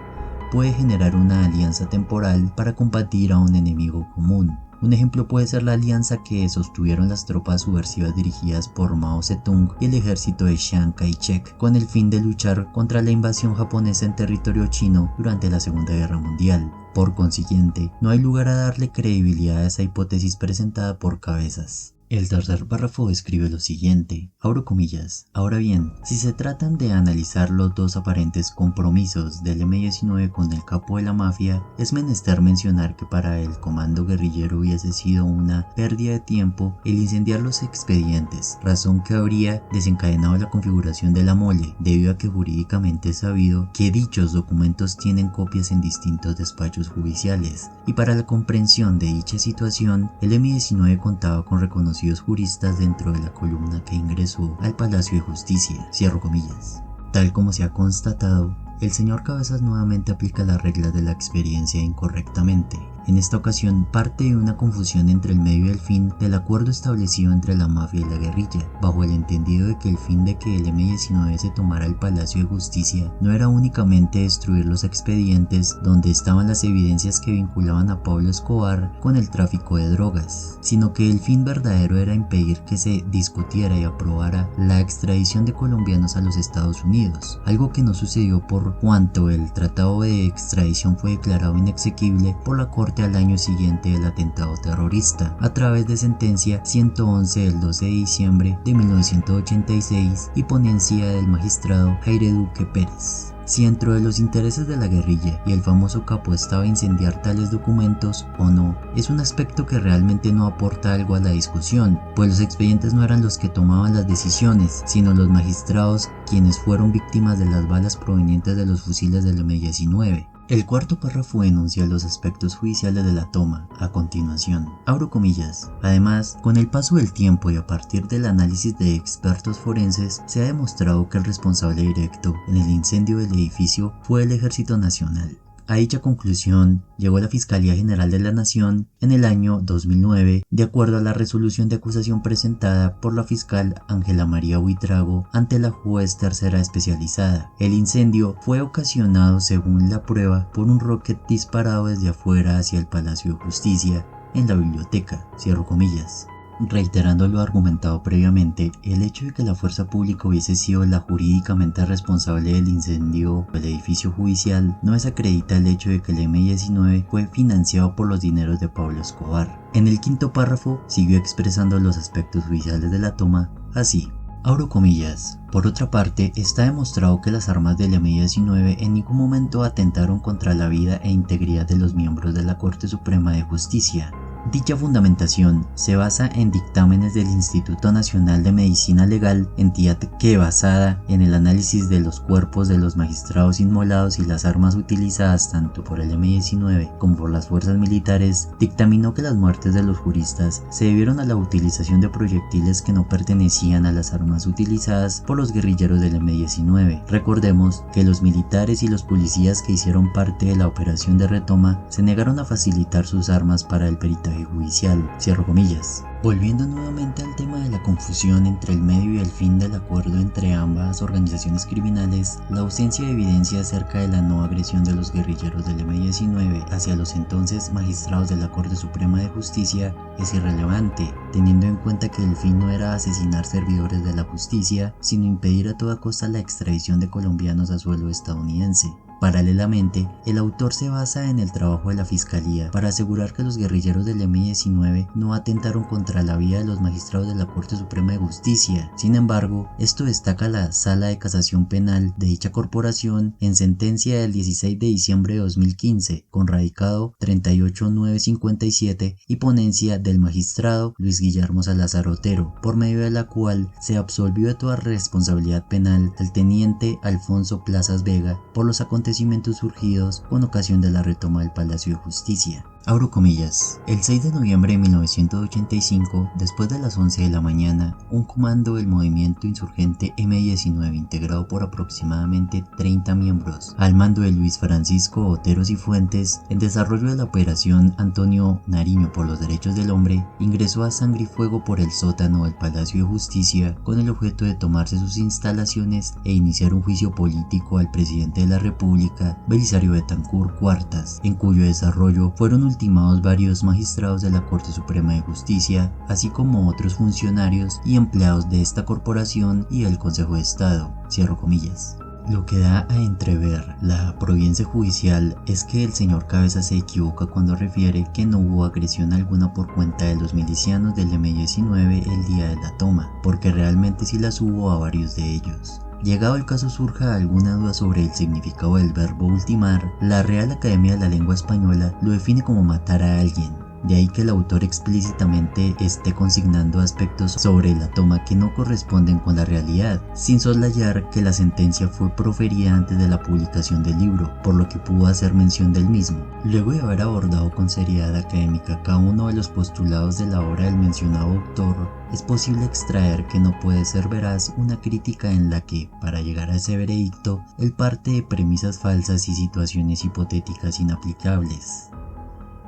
puede generar una alianza temporal para combatir a un enemigo común. Un ejemplo puede ser la alianza que sostuvieron las tropas subversivas dirigidas por Mao Zedong y el ejército de Chiang Kai-shek con el fin de luchar contra la invasión japonesa en territorio chino durante la Segunda Guerra Mundial. Por consiguiente, no hay lugar a darle credibilidad a esa hipótesis presentada por Cabezas. El tercer párrafo describe lo siguiente, abro comillas. Ahora bien, si se tratan de analizar los dos aparentes compromisos del M-19 con el capo de la mafia, es menester mencionar que para el comando guerrillero hubiese sido una pérdida de tiempo el incendiar los expedientes, razón que habría desencadenado la configuración de la mole, debido a que jurídicamente es sabido que dichos documentos tienen copias en distintos despachos judiciales, y para la comprensión de dicha situación, el M-19 contaba con reconocidos juristas dentro de la columna que ingresó al Palacio de Justicia, cierro comillas. Tal como se ha constatado, el señor Cabezas nuevamente aplica las reglas de la experiencia incorrectamente. En esta ocasión parte de una confusión entre el medio y el fin del acuerdo establecido entre la mafia y la guerrilla, bajo el entendido de que el fin de que el M-19 se tomara el Palacio de Justicia no era únicamente destruir los expedientes donde estaban las evidencias que vinculaban a Pablo Escobar con el tráfico de drogas, sino que el fin verdadero era impedir que se discutiera y aprobara la extradición de colombianos a los Estados Unidos, algo que no sucedió por cuanto el tratado de extradición fue declarado inexequible por la Corte al año siguiente del atentado terrorista, a través de sentencia 111 del 12 de diciembre de 1986 y ponencia del magistrado Jaire Duque Pérez. Si dentro de los intereses de la guerrilla y el famoso capo estaba incendiar tales documentos o no, es un aspecto que realmente no aporta algo a la discusión, pues los expedientes no eran los que tomaban las decisiones, sino los magistrados quienes fueron víctimas de las balas provenientes de los fusiles del M-19. El cuarto párrafo enuncia los aspectos judiciales de la toma, a continuación. Abro comillas. Además, con el paso del tiempo y a partir del análisis de expertos forenses, se ha demostrado que el responsable directo en el incendio del edificio fue el Ejército Nacional. A dicha conclusión llegó la Fiscalía General de la Nación en el año 2009, de acuerdo a la resolución de acusación presentada por la fiscal Ángela María Buitrago ante la juez tercera especializada. El incendio fue ocasionado, según la prueba, por un rocket disparado desde afuera hacia el Palacio de Justicia en la biblioteca, cierro comillas. Reiterando lo argumentado previamente, el hecho de que la fuerza pública hubiese sido la jurídicamente responsable del incendio del edificio judicial no desacredita el hecho de que el M-19 fue financiado por los dineros de Pablo Escobar. En el quinto párrafo siguió expresando los aspectos judiciales de la toma así. Abro comillas. Por otra parte, está demostrado que las armas del M-19 en ningún momento atentaron contra la vida e integridad de los miembros de la Corte Suprema de Justicia. Dicha fundamentación se basa en dictámenes del Instituto Nacional de Medicina Legal, entidad que, basada en el análisis de los cuerpos de los magistrados inmolados y las armas utilizadas tanto por el M-19 como por las fuerzas militares, dictaminó que las muertes de los juristas se debieron a la utilización de proyectiles que no pertenecían a las armas utilizadas por los guerrilleros del M-19. Recordemos que los militares y los policías que hicieron parte de la operación de retoma se negaron a facilitar sus armas para el peritaje judicial, cierro comillas. Volviendo nuevamente al tema de la confusión entre el medio y el fin del acuerdo entre ambas organizaciones criminales, la ausencia de evidencia acerca de la no agresión de los guerrilleros del M-19 hacia los entonces magistrados de la Corte Suprema de Justicia es irrelevante, teniendo en cuenta que el fin no era asesinar servidores de la justicia, sino impedir a toda costa la extradición de colombianos a suelo estadounidense. Paralelamente, el autor se basa en el trabajo de la Fiscalía para asegurar que los guerrilleros del M-19 no atentaron contra la vida de los magistrados de la Corte Suprema de Justicia. Sin embargo, esto destaca la Sala de Casación Penal de dicha corporación en sentencia del 16 de diciembre de 2015, con radicado 38957 y ponencia del magistrado Luis Guillermo Salazar Otero, por medio de la cual se absolvió de toda responsabilidad penal al teniente Alfonso Plazas Vega por los acontecimientos surgidos con ocasión de la retoma del Palacio de Justicia. Abro comillas. El 6 de noviembre de 1985, después de las 11 de la mañana, un comando del movimiento insurgente M-19 integrado por aproximadamente 30 miembros, al mando de Luis Francisco Otero Cifuentes, en desarrollo de la operación Antonio Nariño por los Derechos del Hombre, ingresó a sangre y fuego por el sótano del Palacio de Justicia con el objeto de tomarse sus instalaciones e iniciar un juicio político al presidente de la República, Belisario Betancur Cuartas, en cuyo desarrollo fueron ultimados varios magistrados de la Corte Suprema de Justicia, así como otros funcionarios y empleados de esta corporación y del Consejo de Estado. Cierro comillas. Lo que da a entrever la providencia judicial es que el señor Cabeza se equivoca cuando refiere que no hubo agresión alguna por cuenta de los milicianos del M-19 el día de la toma, porque realmente sí las hubo a varios de ellos. Llegado el caso surja alguna duda sobre el significado del verbo ultimar, la Real Academia de la Lengua Española lo define como matar a alguien. De ahí que el autor explícitamente esté consignando aspectos sobre la toma que no corresponden con la realidad, sin soslayar que la sentencia fue proferida antes de la publicación del libro, por lo que pudo hacer mención del mismo. Luego de haber abordado con seriedad académica cada uno de los postulados de la obra del mencionado autor, es posible extraer que no puede ser veraz una crítica en la que, para llegar a ese veredicto, él parte de premisas falsas y situaciones hipotéticas inaplicables.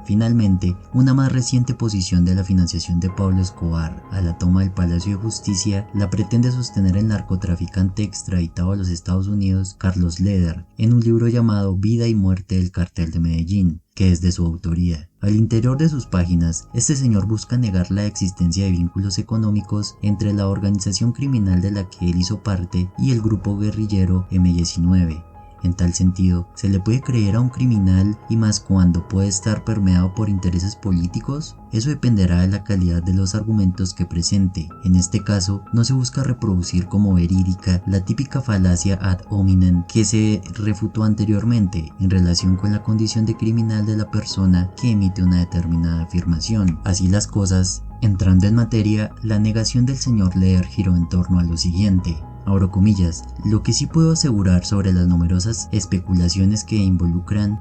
Finalmente, una más reciente posición de la financiación de Pablo Escobar a la toma del Palacio de Justicia la pretende sostener el narcotraficante extraditado a los Estados Unidos Carlos Leder en un libro llamado Vida y Muerte del Cartel de Medellín, que es de su autoría. Al interior de sus páginas, este señor busca negar la existencia de vínculos económicos entre la organización criminal de la que él hizo parte y el grupo guerrillero M-19. En tal sentido, ¿se le puede creer a un criminal y más cuando puede estar permeado por intereses políticos? Eso dependerá de la calidad de los argumentos que presente. En este caso, no se busca reproducir como verídica la típica falacia ad hominem que se refutó anteriormente en relación con la condición de criminal de la persona que emite una determinada afirmación. Así las cosas, entrando en materia, la negación del señor Leder giró en torno a lo siguiente. Abro comillas, lo que sí puedo asegurar sobre las numerosas especulaciones que involucran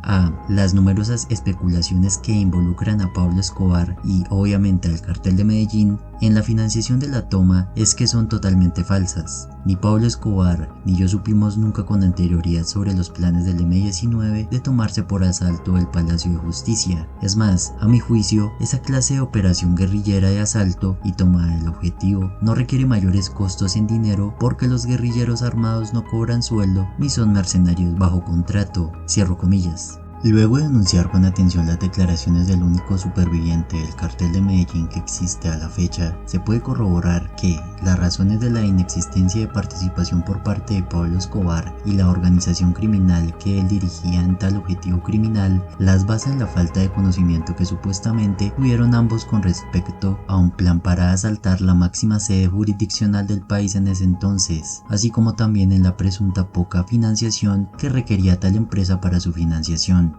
a Pablo Escobar y obviamente al cartel de Medellín en la financiación de la toma es que son totalmente falsas. Ni Pablo Escobar ni yo supimos nunca con anterioridad sobre los planes del M-19 de tomarse por asalto el Palacio de Justicia. Es más, a mi juicio, esa clase de operación guerrillera de asalto y toma del objetivo no requiere mayores costos en dinero porque los guerrilleros armados no cobran sueldo ni son mercenarios bajo contrato. Cierro comillas. Luego de denunciar con atención las declaraciones del único superviviente del cartel de Medellín que existe a la fecha, se puede corroborar que las razones de la inexistencia de participación por parte de Pablo Escobar y la organización criminal que él dirigía en tal objetivo criminal las basa en la falta de conocimiento que supuestamente tuvieron ambos con respecto a un plan para asaltar la máxima sede jurisdiccional del país en ese entonces, así como también en la presunta poca financiación que requería tal empresa para su financiación.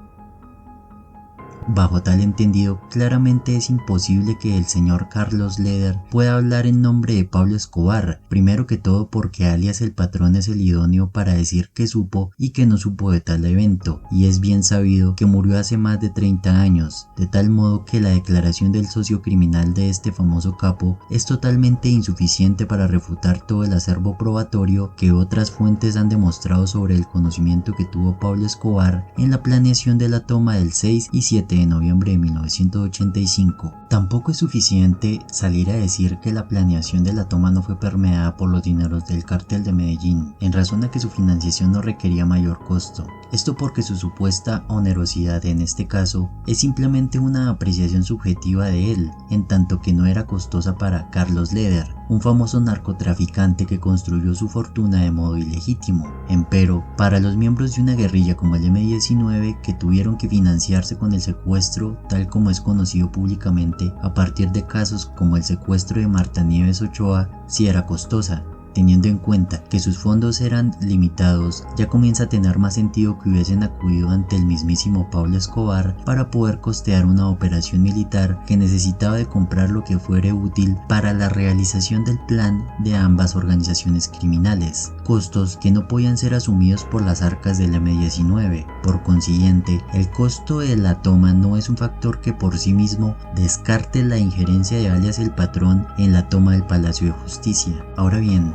Bajo tal entendido, claramente es imposible que el señor Carlos Leder pueda hablar en nombre de Pablo Escobar, primero que todo porque alias el patrón es el idóneo para decir que supo y que no supo de tal evento, y es bien sabido que murió hace más de 30 años, de tal modo que la declaración del socio criminal de este famoso capo es totalmente insuficiente para refutar todo el acervo probatorio que otras fuentes han demostrado sobre el conocimiento que tuvo Pablo Escobar en la planeación de la toma del 6 y 7 7 de noviembre de 1985. Tampoco es suficiente salir a decir que la planeación de la toma no fue permeada por los dineros del cartel de Medellín, en razón a que su financiación no requería mayor costo. Esto porque su supuesta onerosidad en este caso es simplemente una apreciación subjetiva de él, en tanto que no era costosa para Carlos Leder, un famoso narcotraficante que construyó su fortuna de modo ilegítimo. Empero, para los miembros de una guerrilla como el M-19 que tuvieron que financiarse con el secuestro, tal como es conocido públicamente, a partir de casos como el secuestro de Marta Nieves Ochoa, sí era costosa. Teniendo en cuenta que sus fondos eran limitados, ya comienza a tener más sentido que hubiesen acudido ante el mismísimo Pablo Escobar para poder costear una operación militar que necesitaba de comprar lo que fuere útil para la realización del plan de ambas organizaciones criminales, costos que no podían ser asumidos por las arcas del M-19. Por consiguiente, el costo de la toma no es un factor que por sí mismo descarte la injerencia de alias el Patrón en la toma del Palacio de Justicia. Ahora bien,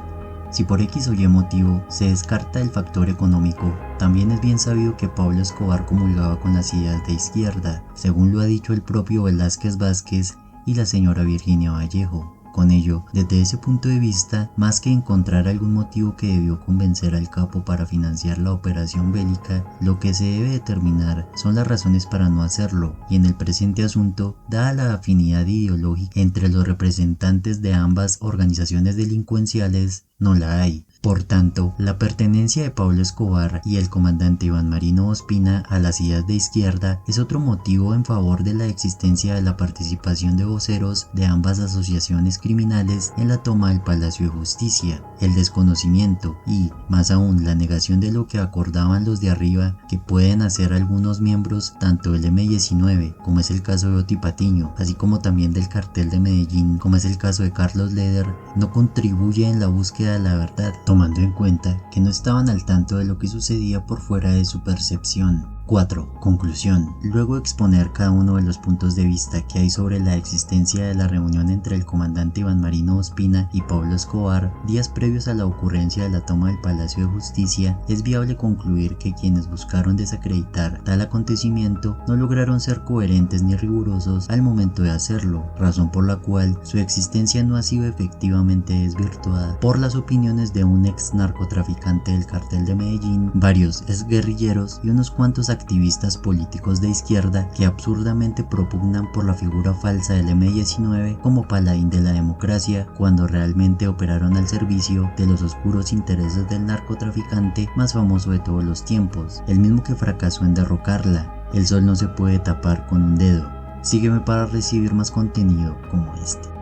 si por X o Y motivo se descarta el factor económico, también es bien sabido que Pablo Escobar comulgaba con las ideas de izquierda, según lo ha dicho el propio Velázquez Vázquez y la señora Virginia Vallejo. Con ello, desde ese punto de vista, más que encontrar algún motivo que debió convencer al capo para financiar la operación bélica, lo que se debe determinar son las razones para no hacerlo, y en el presente asunto, dada la afinidad ideológica entre los representantes de ambas organizaciones delincuenciales, no la hay. Por tanto, la pertenencia de Pablo Escobar y el comandante Iván Marino Ospina a las ideas de izquierda es otro motivo en favor de la existencia de la participación de voceros de ambas asociaciones criminales en la toma del Palacio de Justicia. El desconocimiento y, más aún, la negación de lo que acordaban los de arriba que pueden hacer algunos miembros tanto del M-19, como es el caso de Oti Patiño, así como también del cartel de Medellín, como es el caso de Carlos Leder, no contribuye en la búsqueda de la verdad, tomando en cuenta que no estaban al tanto de lo que sucedía por fuera de su percepción. 4. Conclusión. Luego de exponer cada uno de los puntos de vista que hay sobre la existencia de la reunión entre el comandante Iván Marino Ospina y Pablo Escobar, días previos a la ocurrencia de la toma del Palacio de Justicia, es viable concluir que quienes buscaron desacreditar tal acontecimiento no lograron ser coherentes ni rigurosos al momento de hacerlo, razón por la cual su existencia no ha sido efectivamente desvirtuada por las opiniones de un ex narcotraficante del cartel de Medellín, varios ex guerrilleros y unos cuantos activistas políticos de izquierda que absurdamente propugnan por la figura falsa del M-19 como paladín de la democracia, cuando realmente operaron al servicio de los oscuros intereses del narcotraficante más famoso de todos los tiempos, el mismo que fracasó en derrocarla. El sol no se puede tapar con un dedo. Sígueme para recibir más contenido como este.